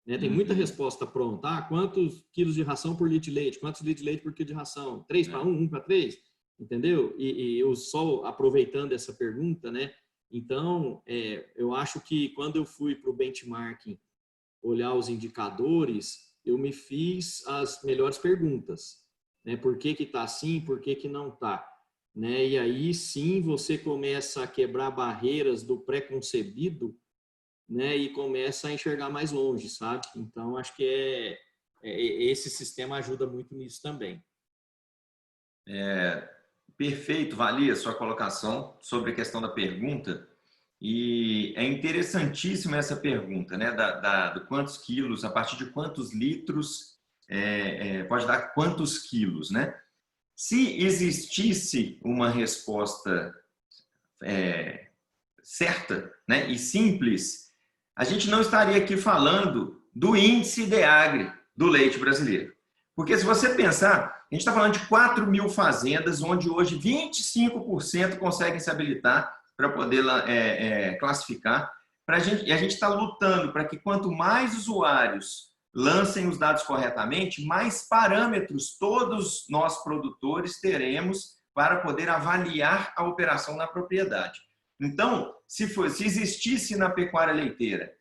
Né? Tem muita resposta pronta. Quantos quilos de ração por litro de leite? Quantos litros de leite por quilo de ração? 3 para 1, 1 para 3? Entendeu? E eu só aproveitando essa pergunta, né? Então, eu acho que quando eu fui para o benchmarking olhar os indicadores, eu me fiz as melhores perguntas. Né? Por que está assim? Por que não está? Né? E aí sim você começa a quebrar barreiras do pré-concebido, né? E começa a enxergar mais longe, sabe? Então, acho que esse sistema ajuda muito nisso também. Perfeito, Vali, a sua colocação sobre a questão da pergunta. E é interessantíssima essa pergunta, né? Do quantos quilos, a partir de quantos litros pode dar quantos quilos, né? Se existisse uma resposta certa, né, e simples, a gente não estaria aqui falando do índice IDEAGRE do leite brasileiro. Porque se você pensar, a gente está falando de 4 mil fazendas, onde hoje 25% conseguem se habilitar para poder classificar. E a gente está lutando para que quanto mais usuários lancem os dados corretamente, mais parâmetros todos nós produtores teremos para poder avaliar a operação na propriedade. Então, se existisse na pecuária leiteira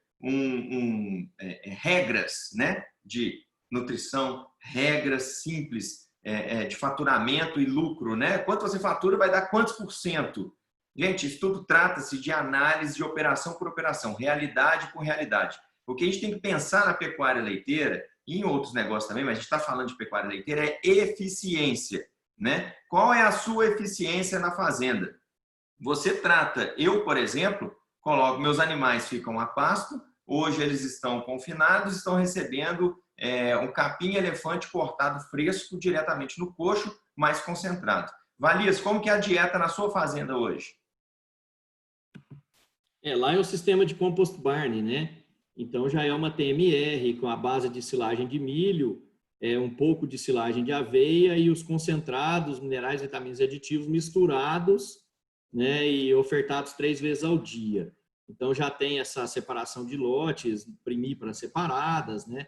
regras, né, de nutrição, regras simples de faturamento e lucro, né? Quanto você fatura vai dar quantos por cento? Gente, isso tudo trata-se de análise de operação por operação, realidade por realidade. O que a gente tem que pensar na pecuária leiteira, e em outros negócios também, mas a gente está falando de pecuária leiteira, é eficiência, né? Qual é a sua eficiência na fazenda? Você trata, eu, por exemplo, meus animais ficam a pasto, hoje eles estão confinados, estão recebendo um capim-elefante cortado fresco diretamente no coxo, mais concentrado. Valias, como que é a dieta na sua fazenda hoje? Lá é o sistema de compost barn, né? Então já é uma TMR com a base de silagem de milho, um pouco de silagem de aveia e os concentrados, minerais, vitaminas e aditivos misturados, né? E ofertados 3 vezes ao dia. Então já tem essa separação de lotes, primíparas separadas, né?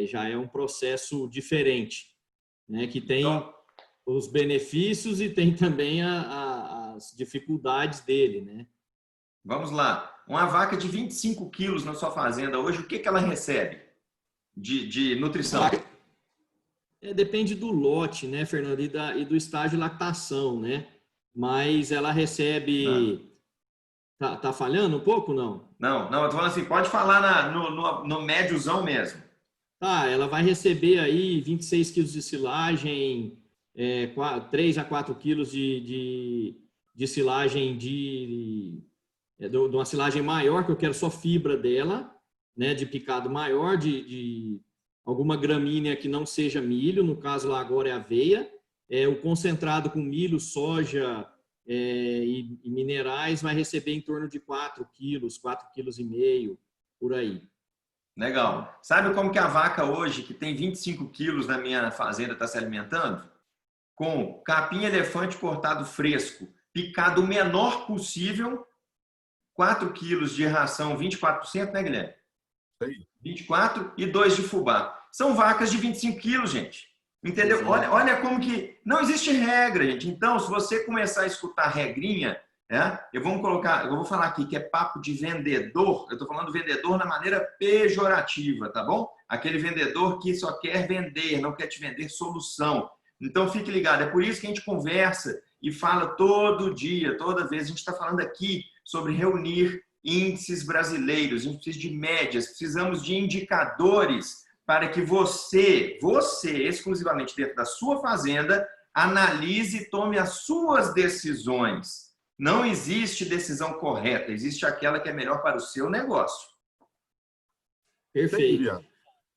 Já é um processo diferente, né? Que tem os benefícios e tem também as dificuldades dele, né? Vamos lá. Uma vaca de 25 quilos na sua fazenda hoje, o que ela recebe de nutrição? Depende do lote, né, Fernando, e do estágio de lactação, né? Mas ela recebe... Tá falhando um pouco, não? Não, eu tô falando assim, pode falar no médiozão mesmo. Ela vai receber aí 26 quilos de silagem, 3 a 4 quilos de silagem de uma silagem maior, que eu quero só fibra dela, né, de picado maior, de alguma gramínea que não seja milho, no caso lá agora é aveia, o concentrado com milho, soja e minerais vai receber em torno de 4 quilos, 4,5 quilos, por aí. Legal. Sabe como que a vaca hoje, que tem 25 quilos na minha fazenda, está se alimentando? com capim elefante cortado fresco, picado o menor possível, 4 quilos de ração 24%, né, Guilherme? Aí. 24 e 2 de fubá. São vacas de 25 quilos, gente. Entendeu? Olha como que... Não existe regra, gente. Então, se você começar a escutar regrinha, eu vou falar aqui que é papo de vendedor. Eu estou falando vendedor na maneira pejorativa, tá bom? Aquele vendedor que só quer vender, não quer te vender solução. Então, fique ligado. É por isso que a gente conversa e fala todo dia, toda vez. A gente está falando aqui sobre reunir índices brasileiros. A gente precisa de médias, precisamos de indicadores para que você, exclusivamente dentro da sua fazenda, analise e tome as suas decisões. Não existe decisão correta, existe aquela que é melhor para o seu negócio. Perfeito.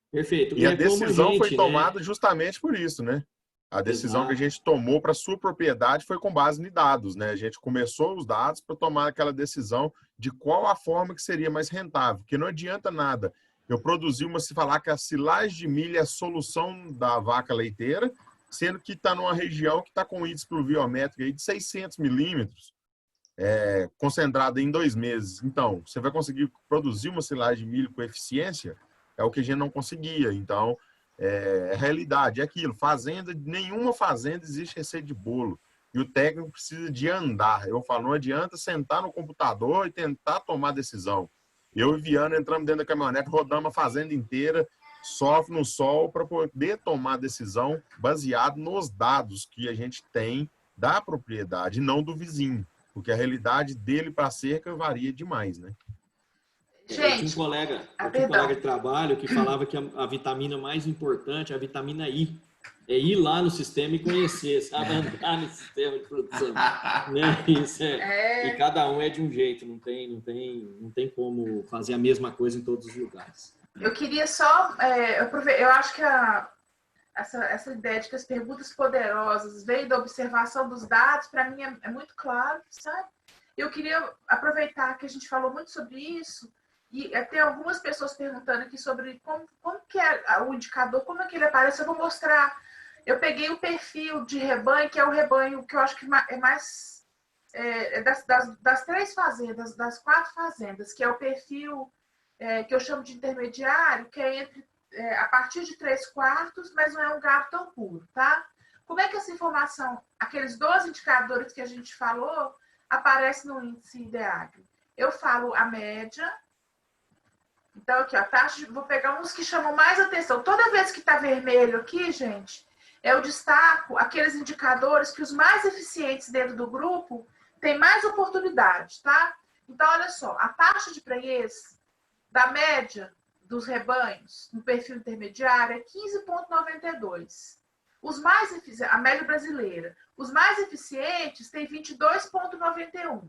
Perfeito. E a decisão foi né? tomada justamente por isso, né? A decisão que a gente tomou para a sua propriedade foi com base em dados, né? A gente começou os dados para tomar aquela decisão de qual a forma que seria mais rentável, porque não adianta nada eu produzir se falar que a silagem de milho é a solução da vaca leiteira, sendo que está numa região que está com índice pluviométrico aí de 600 milímetros, concentrado em 2 meses. Então, você vai conseguir produzir uma silagem de milho com eficiência? É o que a gente não conseguia. Então, é realidade, é aquilo. Nenhuma fazenda existe receita de bolo. E o técnico precisa de andar. Eu falo, não adianta sentar no computador e tentar tomar decisão. Eu e Viana entramos dentro da caminhonete, rodamos a fazenda inteira, sofre no sol para poder tomar decisão baseado nos dados que a gente tem da propriedade, não do vizinho. Porque a realidade dele para a cerca varia demais, né? Gente, eu tinha um colega de trabalho que falava que a vitamina mais importante é a vitamina I. É ir lá no sistema e conhecer, sabe? Andar no sistema de produção. Né? E cada um é de um jeito, não tem como fazer a mesma coisa em todos os lugares. Eu queria só... eu acho que essa ideia de que as perguntas poderosas veio da observação dos dados, para mim é muito claro, sabe? Eu queria aproveitar que a gente falou muito sobre isso e tem algumas pessoas perguntando aqui sobre como que é o indicador, como é que ele aparece. Eu vou mostrar. Eu peguei o perfil de rebanho, que é o rebanho que eu acho que é mais... das 3 fazendas, das 4 fazendas, que é o perfil que eu chamo de intermediário, que é a partir de 3/4, mas não é um gado tão puro, tá? Como é que essa informação, aqueles 12 indicadores que a gente falou, aparece no índice IDEAGRE? Eu falo a média. Então, aqui, ó, vou pegar uns que chamam mais atenção. Toda vez que está vermelho aqui, gente, eu destaco aqueles indicadores que os mais eficientes dentro do grupo têm mais oportunidade, tá? Então, olha só, a taxa de prenhez da média dos rebanhos no perfil intermediário é 15,92. Os mais eficientes, a média brasileira, os mais eficientes têm 22,91.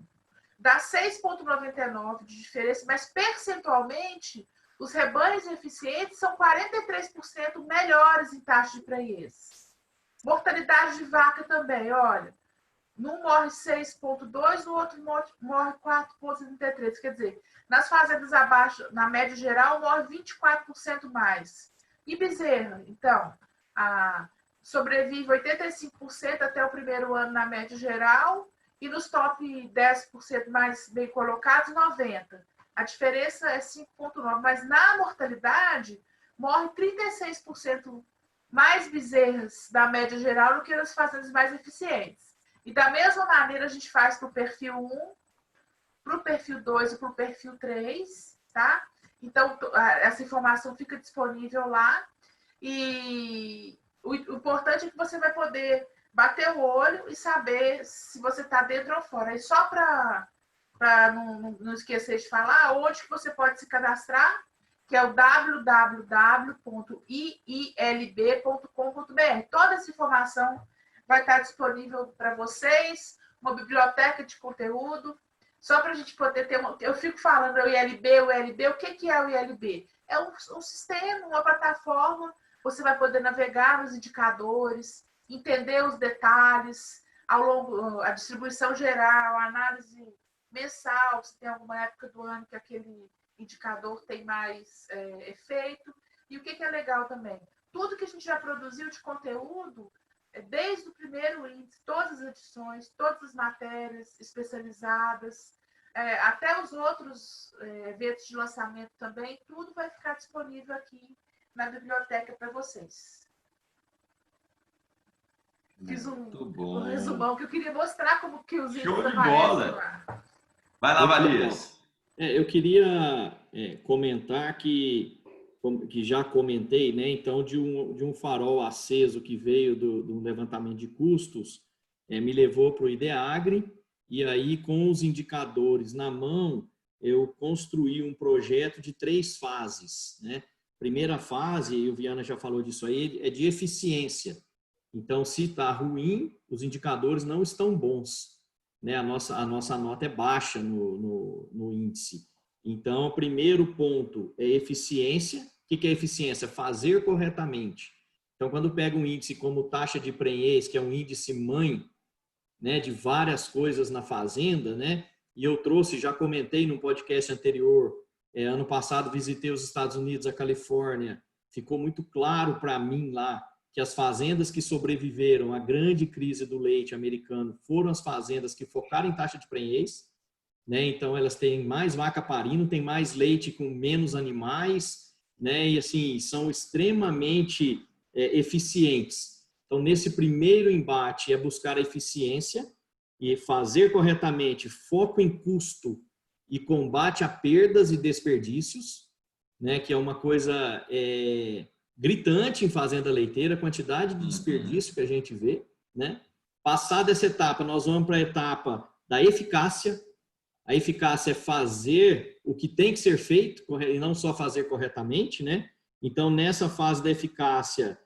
Dá 6,99 de diferença, mas percentualmente, os rebanhos eficientes são 43% melhores em taxa de prenhez. Mortalidade de vaca também, olha. Num morre 6,2, no outro morre 4,33. Quer dizer, nas fazendas abaixo, na média geral, morre 24% mais. E bezerra, então, sobrevive 85% até o primeiro ano na média geral, e nos top 10% mais bem colocados, 90%. A diferença é 5,9%, mas na mortalidade, morre 36% mais bezerras da média geral do que nas fazendas mais eficientes. E da mesma maneira a gente faz para o perfil 1, para o perfil 2 e para o perfil 3, tá? Então, essa informação fica disponível lá. E o importante é que você vai poder bater o olho e saber se você está dentro ou fora. E só para não esquecer de falar, onde que você pode se cadastrar, que é o www.iilb.com.br. Toda essa informação vai estar disponível para vocês, uma biblioteca de conteúdo, só para a gente poder ter uma... Eu fico falando o ILB, o que é o ILB? É um sistema, uma plataforma, você vai poder navegar nos indicadores, entender os detalhes, ao longo, a distribuição geral, a análise mensal, se tem alguma época do ano que aquele indicador tem mais efeito. E o que é legal também? Tudo que a gente já produziu de conteúdo desde o primeiro índice, todas as edições, todas as matérias especializadas, até os outros eventos de lançamento também, tudo vai ficar disponível aqui na biblioteca para vocês. Fiz um resumão que eu queria mostrar como que os show de bola. Vai lá, Valias. Eu queria comentar que já comentei, né? Então, de um farol aceso que veio do levantamento de custos, me levou para o IDEAGRE, e aí, com os indicadores na mão, eu construí um projeto de 3 fases, né? Primeira fase, e o Viana já falou disso aí, é de eficiência. Então, se está ruim, os indicadores não estão bons, né? A nossa nota é baixa no índice. Então, o primeiro ponto é eficiência. O que é eficiência? Fazer corretamente. Então, quando pega um índice como taxa de prenhez, que é um índice mãe, né, de várias coisas na fazenda, né? E eu trouxe, já comentei no podcast anterior, ano passado visitei os Estados Unidos, a Califórnia, ficou muito claro para mim lá que as fazendas que sobreviveram à grande crise do leite americano foram as fazendas que focaram em taxa de prenhez, né? Então elas têm mais vaca parindo, têm mais leite com menos animais, né? E assim, são extremamente eficientes. Então, nesse primeiro embate é buscar a eficiência e fazer corretamente, foco em custo e combate a perdas e desperdícios, né? Que é uma coisa gritante em fazenda leiteira, a quantidade de desperdício que a gente vê, né? Passada essa etapa, nós vamos para a etapa da eficácia. A eficácia é fazer o que tem que ser feito e não só fazer corretamente, né? Então, nessa fase da eficácia,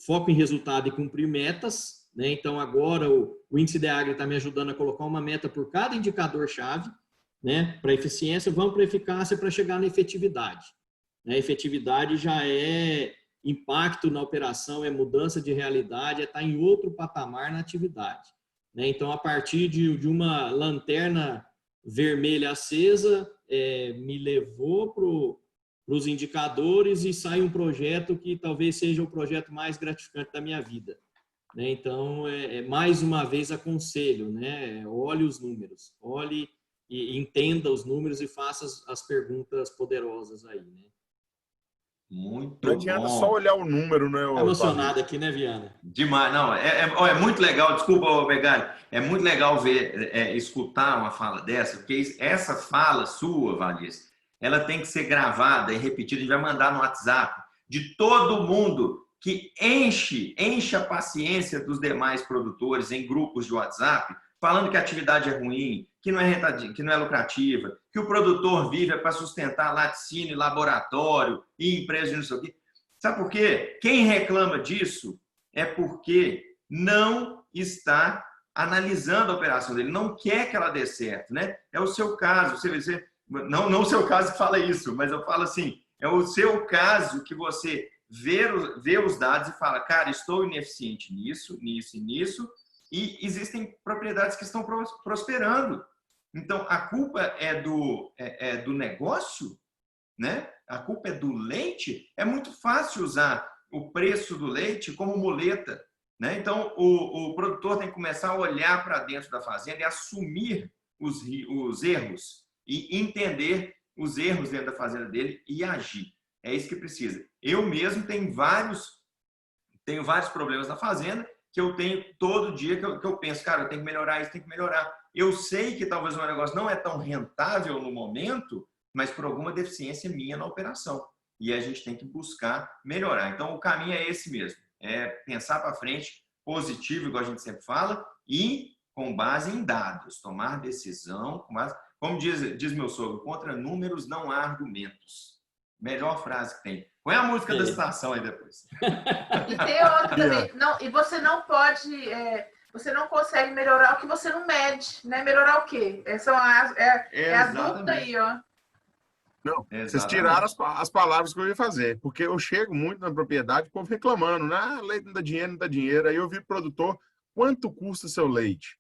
foco em resultado e cumprir metas, né? Então, agora o índice IDEAGRE está me ajudando a colocar uma meta por cada indicador-chave, né? Para eficiência, vamos para eficácia para chegar na efetividade. A efetividade já é impacto na operação, é mudança de realidade, é estar em outro patamar na atividade. Então, a partir de uma lanterna vermelha acesa, me levou para os indicadores e sai um projeto que talvez seja o projeto mais gratificante da minha vida. Então, mais uma vez aconselho, né? Olhe os números, olhe e entenda os números e faça as perguntas poderosas aí, né? Muito não adianta bom. só olhar o número, né? Tá emocionado aqui, né, Viana? Demais. Não, é muito legal. Desculpa, Megali. É muito legal ver, escutar uma fala dessa, porque essa fala sua, Valias, ela tem que ser gravada e repetida. A gente vai mandar no WhatsApp de todo mundo que enche a paciência dos demais produtores em grupos de WhatsApp, falando que a atividade é ruim, que não é lucrativa, que o produtor vive para sustentar laticínio, laboratório e empresa de não sei o quê. Sabe por quê? Quem reclama disso é porque não está analisando a operação dele, não quer que ela dê certo, né? É o seu caso, não o seu caso que fala isso, mas eu falo assim, é o seu caso que você vê os dados e fala, cara, estou ineficiente nisso, nisso e nisso, e existem propriedades que estão prosperando. Então, a culpa é do negócio, né? A culpa é do leite. É muito fácil usar o preço do leite como muleta, né? Então, o produtor tem que começar a olhar para dentro da fazenda e assumir os erros e entender os erros dentro da fazenda dele e agir. É isso que precisa. Eu mesmo tenho vários problemas na fazenda que eu tenho todo dia que eu penso, cara, eu tenho que melhorar isso, tenho que melhorar. Eu sei que talvez o meu negócio não é tão rentável no momento, mas por alguma deficiência minha na operação. E a gente tem que buscar melhorar. Então, o caminho é esse mesmo. É pensar para frente, positivo, igual a gente sempre fala, e com base em dados. Tomar decisão, como diz meu sogro, contra números não há argumentos. Melhor frase que tem. Põe a música da citação aí depois. E tem outra também. Não, e você não pode... você não consegue melhorar o que você não mede, né? Melhorar o quê? A dúvida aí, ó. Não, vocês tiraram as palavras que eu ia fazer, porque eu chego muito na propriedade, o povo reclamando, né? Leite não dá dinheiro, não dá dinheiro. Aí eu vi produtor, quanto custa seu leite?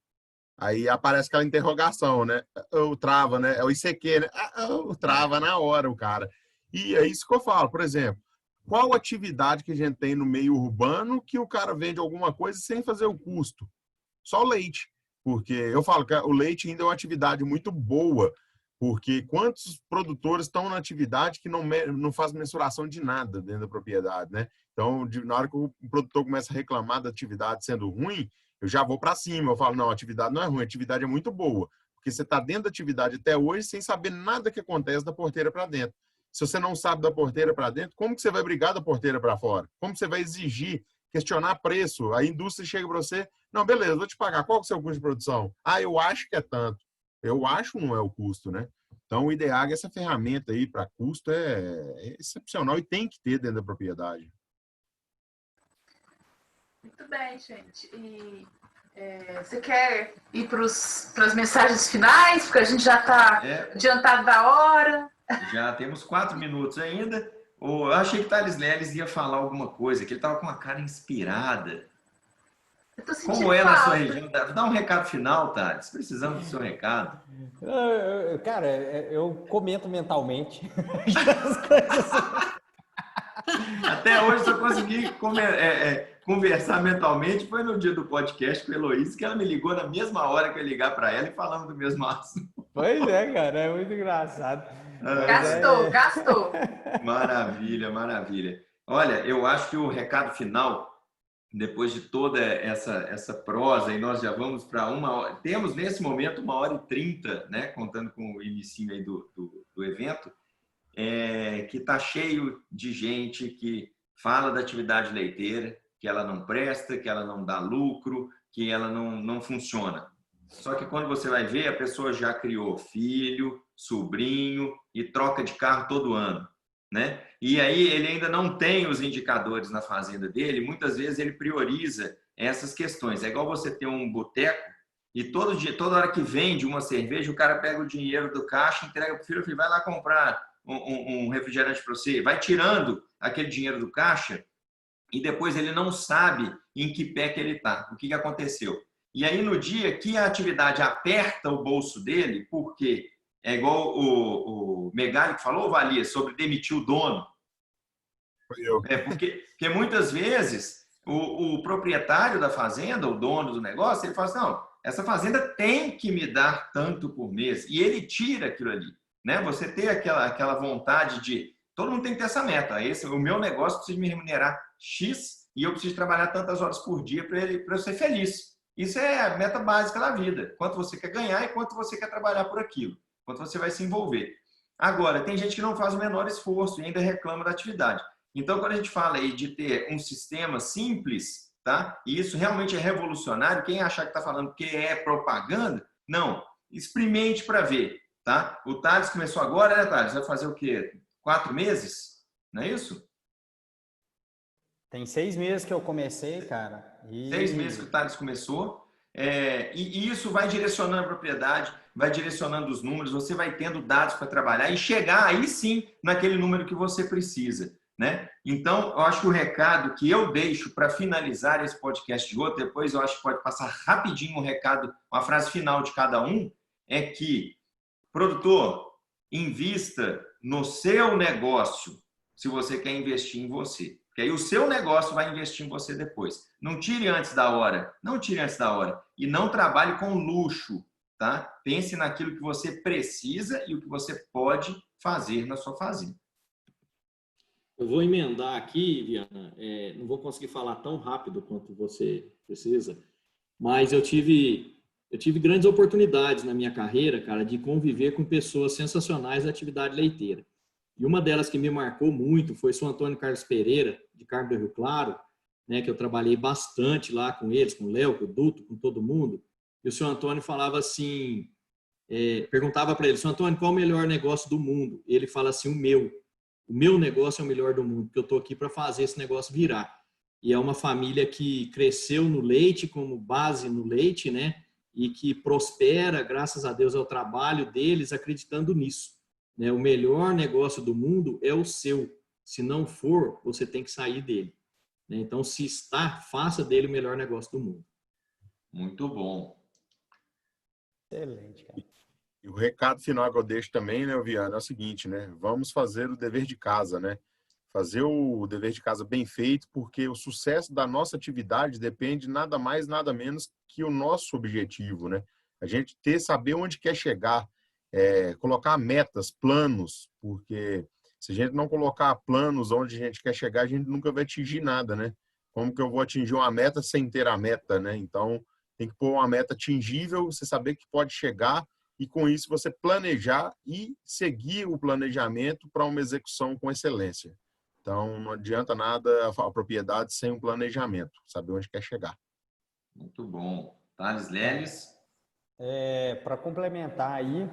Aí aparece aquela interrogação, né? O trava, né? É o ICQ, né? Trava na hora o cara. E é isso que eu falo, por exemplo, qual atividade que a gente tem no meio urbano que o cara vende alguma coisa sem fazer o custo? Só o leite. Porque eu falo que o leite ainda é uma atividade muito boa, porque quantos produtores estão na atividade que não faz mensuração de nada dentro da propriedade, né? Então, na hora que o produtor começa a reclamar da atividade sendo ruim, eu já vou para cima. Eu falo, não, a atividade não é ruim, a atividade é muito boa. Porque você está dentro da atividade até hoje sem saber nada que acontece da porteira para dentro. Se você não sabe da porteira para dentro, como que você vai brigar da porteira para fora? Como você vai exigir, questionar preço? A indústria chega para você, não, beleza, vou te pagar. Qual que é o seu custo de produção? Ah, eu acho que é tanto. Eu acho não é o custo, né? Então, o IDEAG, essa ferramenta aí para custo é excepcional e tem que ter dentro da propriedade. Muito bem, gente. E você quer ir para as mensagens finais? Porque a gente já está adiantado da hora. Já temos 4 minutos ainda. Eu achei que o Thales Leles ia falar alguma coisa, que ele estava com uma cara inspirada. Eu tô sentindo Como é na sua falta. região? Dá um recado final, Thales. Precisamos do seu recado. Cara, eu comento mentalmente as coisas. Até hoje, se eu consegui conversar mentalmente, foi no dia do podcast com a Heloísa, que ela me ligou na mesma hora que eu ligar para ela e falamos do mesmo assunto. Pois é, cara, é muito engraçado. Gastou. Maravilha, maravilha. Olha, eu acho que o recado final, depois de toda essa prosa, e nós já vamos para 1 hora, temos nesse momento 1h30, né, contando com o início aí do evento, que está cheio de gente que fala da atividade leiteira, que ela não presta, que ela não dá lucro, que ela não funciona. Só que quando você vai ver, a pessoa já criou filho, sobrinho e troca de carro todo ano, né? E aí ele ainda não tem os indicadores na fazenda dele, muitas vezes ele prioriza essas questões. É igual você ter um boteco e toda hora que vende uma cerveja, o cara pega o dinheiro do caixa, entrega para o filho, vai lá comprar um refrigerante para você, vai tirando aquele dinheiro do caixa e depois ele não sabe em que pé que ele está, o que aconteceu. E aí, no dia que a atividade aperta o bolso dele, porque é igual o Megali que falou, Valia, sobre demitir o dono. Porque muitas vezes o proprietário da fazenda, o dono do negócio, ele fala assim, não, essa fazenda tem que me dar tanto por mês. E ele tira aquilo ali. Né? Você ter aquela vontade de... Todo mundo tem que ter essa meta. O meu negócio precisa me remunerar X e eu preciso trabalhar tantas horas por dia para eu ser feliz. Isso é a meta básica da vida. Quanto você quer ganhar e quanto você quer trabalhar por aquilo. Quanto você vai se envolver. Agora, tem gente que não faz o menor esforço e ainda reclama da atividade. Então, quando a gente fala aí de ter um sistema simples, tá? E isso realmente é revolucionário, quem achar que está falando que é propaganda, não. Experimente para ver, tá? O Thales começou agora, né, Thales? Vai fazer o quê? 4 meses? Não é isso? Tem 6 meses que eu comecei, cara. 6 meses que o Thales começou. E isso vai direcionando a propriedade, vai direcionando os números, você vai tendo dados para trabalhar e chegar aí sim naquele número que você precisa, né? Então, eu acho que o recado que eu deixo para finalizar esse podcast de hoje, depois eu acho que pode passar rapidinho um recado, uma frase final de cada um, é que, produtor, invista no seu negócio se você quer investir em você. Porque aí o seu negócio vai investir em você depois. Não tire antes da hora. Não tire antes da hora. E não trabalhe com luxo, tá? Pense naquilo que você precisa e o que você pode fazer na sua fazenda. Eu vou emendar aqui, Viana. Não vou conseguir falar tão rápido quanto você precisa, mas eu tive grandes oportunidades na minha carreira, cara, de conviver com pessoas sensacionais da atividade leiteira. E uma delas que me marcou muito foi o Sr. Antônio Carlos Pereira, de Carmo do Rio Claro, né, que eu trabalhei bastante lá com eles, com o Léo, com o Duto, com todo mundo. E o Sr. Antônio falava assim, perguntava para ele, Sr. Antônio, qual é o melhor negócio do mundo? Ele fala assim, o meu negócio é o melhor do mundo, porque eu estou aqui para fazer esse negócio virar. E é uma família que cresceu no leite, como base no leite, né, e que prospera, graças a Deus, ao trabalho deles, acreditando nisso. O melhor negócio do mundo é o seu. Se não for, você tem que sair dele. Então, se está, faça dele o melhor negócio do mundo. Muito bom. Excelente, cara. E o recado final que eu deixo também, né, Viana, é o seguinte, né? Vamos fazer o dever de casa, né? fazer o dever de casa bem feito, porque o sucesso da nossa atividade depende nada mais, nada menos que o nosso objetivo, né? A gente saber onde quer chegar, colocar metas, planos, porque se a gente não colocar planos onde a gente quer chegar, a gente nunca vai atingir nada, né? Como que eu vou atingir uma meta sem ter a meta, né? Então, tem que pôr uma meta atingível, você saber que pode chegar e, com isso, você planejar e seguir o planejamento para uma execução com excelência. Então, não adianta nada a propriedade sem um planejamento, saber onde quer chegar. Muito bom. Thales Leles? Para complementar aí,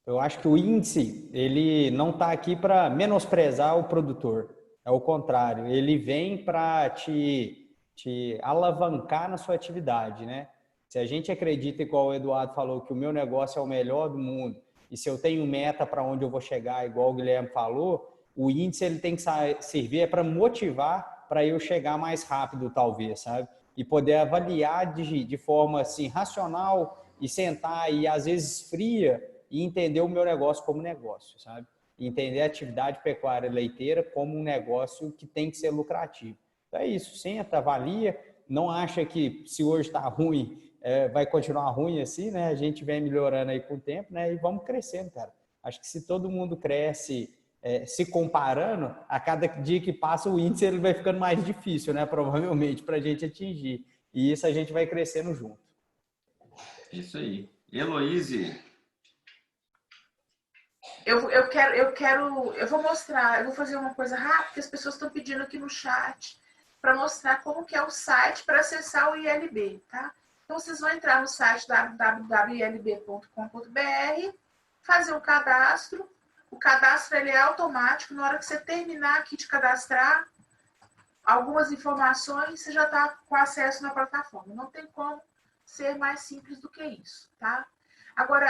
eu acho que o índice, ele não está aqui para menosprezar o produtor. É o contrário, ele vem para te alavancar na sua atividade, né? Se a gente acredita, igual o Eduardo falou, que o meu negócio é o melhor do mundo, e se eu tenho meta para onde eu vou chegar, igual o Guilherme falou, o índice ele tem que servir para motivar para eu chegar mais rápido, talvez, sabe? E poder avaliar de forma assim, racional e sentar e às vezes fria e entender o meu negócio como negócio, sabe? Entender a atividade pecuária leiteira como um negócio que tem que ser lucrativo. Então é isso, senta, avalia, não acha que se hoje está ruim, vai continuar ruim assim, né? A gente vem melhorando aí com o tempo, né? E vamos crescendo, cara. Acho que se todo mundo cresce se comparando, a cada dia que passa o índice ele vai ficando mais difícil, né? Provavelmente, para a gente atingir. E isso a gente vai crescendo junto. Isso aí. Heloíse? Eu vou mostrar, eu vou fazer uma coisa rápida, que as pessoas estão pedindo aqui no chat, para mostrar como que é o site para acessar o ILB, tá? Então, vocês vão entrar no site www.ilb.com.br, fazer o cadastro. O cadastro ele é automático. Na hora que você terminar aqui de cadastrar algumas informações, você já está com acesso na plataforma. Não tem como ser mais simples do que isso, tá? Agora,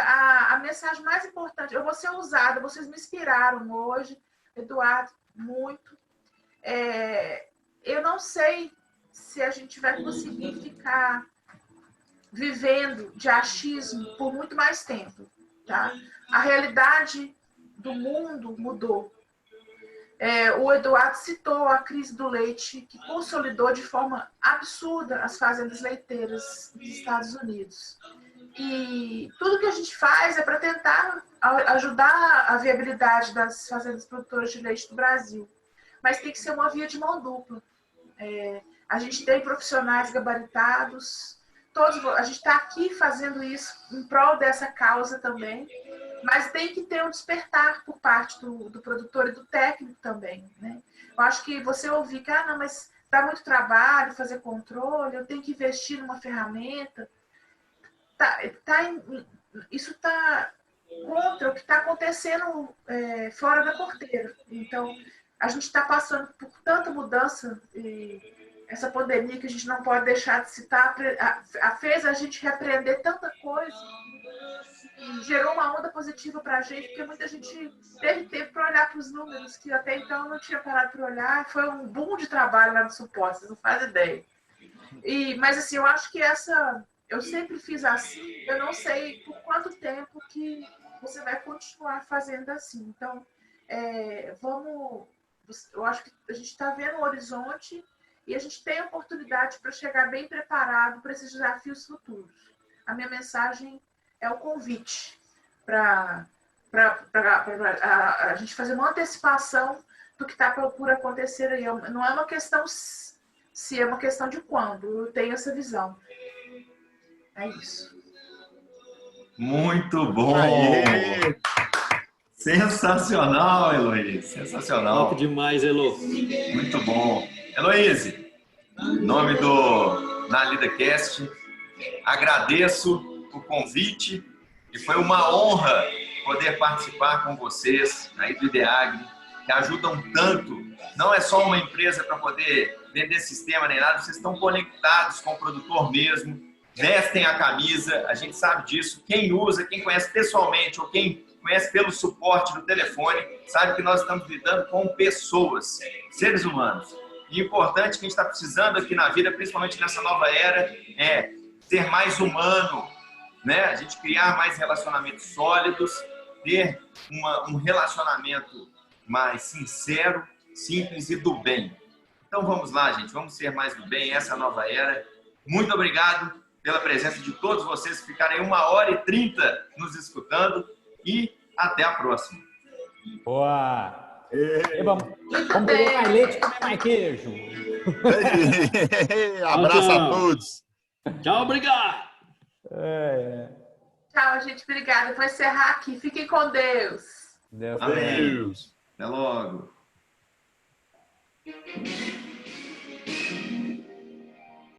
a mensagem mais importante, eu vou ser ousada, vocês me inspiraram hoje, Eduardo, muito. Eu não sei se a gente vai conseguir ficar vivendo de achismo por muito mais tempo, tá? A realidade do mundo mudou. O Eduardo citou a crise do leite, que consolidou de forma absurda as fazendas leiteiras dos Estados Unidos. E tudo que a gente faz é para tentar ajudar a viabilidade das fazendas produtoras de leite do Brasil. Mas tem que ser uma via de mão dupla. A gente tem profissionais gabaritados, a gente está aqui fazendo isso em prol dessa causa também, mas tem que ter um despertar por parte do produtor e do técnico também, né? Eu acho que você ouvir que, não, mas dá muito trabalho fazer controle, eu tenho que investir numa ferramenta, isso está contra o que está acontecendo fora da porteira. Então, a gente está passando por tanta mudança e essa pandemia que a gente não pode deixar de citar, fez a gente repreender tanta coisa e gerou uma onda positiva para a gente, porque muita gente teve tempo para olhar para os números, que até então não tinha parado para olhar. Foi um boom de trabalho lá no suporte, vocês não fazem ideia. Mas assim, eu acho que eu sempre fiz assim, eu não sei por quanto tempo que você vai continuar fazendo assim. Então, eu acho que a gente está vendo o horizonte e a gente tem a oportunidade para chegar bem preparado para esses desafios futuros. A minha mensagem é o convite para a gente fazer uma antecipação do que está por acontecer aí. Não é uma questão se, é uma questão de quando. Eu tenho essa visão. É isso. Muito bom! Aê! Sensacional, Heloíse. Sensacional. Top demais, Elo. Muito bom. Heloíse, em nome do NaLidaCast, agradeço o convite e foi uma honra poder participar com vocês aí do IDEAGRE, que ajudam tanto. Não é só uma empresa para poder vender sistema nem nada, vocês estão conectados com o produtor mesmo, vestem a camisa, a gente sabe disso. Quem usa, quem conhece pessoalmente ou quem conhece pelo suporte do telefone, sabe que nós estamos lidando com pessoas, seres humanos. E o importante que a gente está precisando aqui na vida, principalmente nessa nova era, é ser mais humano, né? A gente criar mais relacionamentos sólidos, ter um relacionamento mais sincero, simples e do bem. Então vamos lá, gente, vamos ser mais do bem, essa é a nova era. Muito obrigado pela presença de todos vocês que ficaram aí 1h30 nos escutando e até a próxima. Boa! Vamos beber mais leite e comer mais queijo. Abraço a todos. Tchau, obrigado. Tchau, gente. Obrigada. Vou encerrar aqui. Fiquem com Deus. Deus. Amém. Até logo.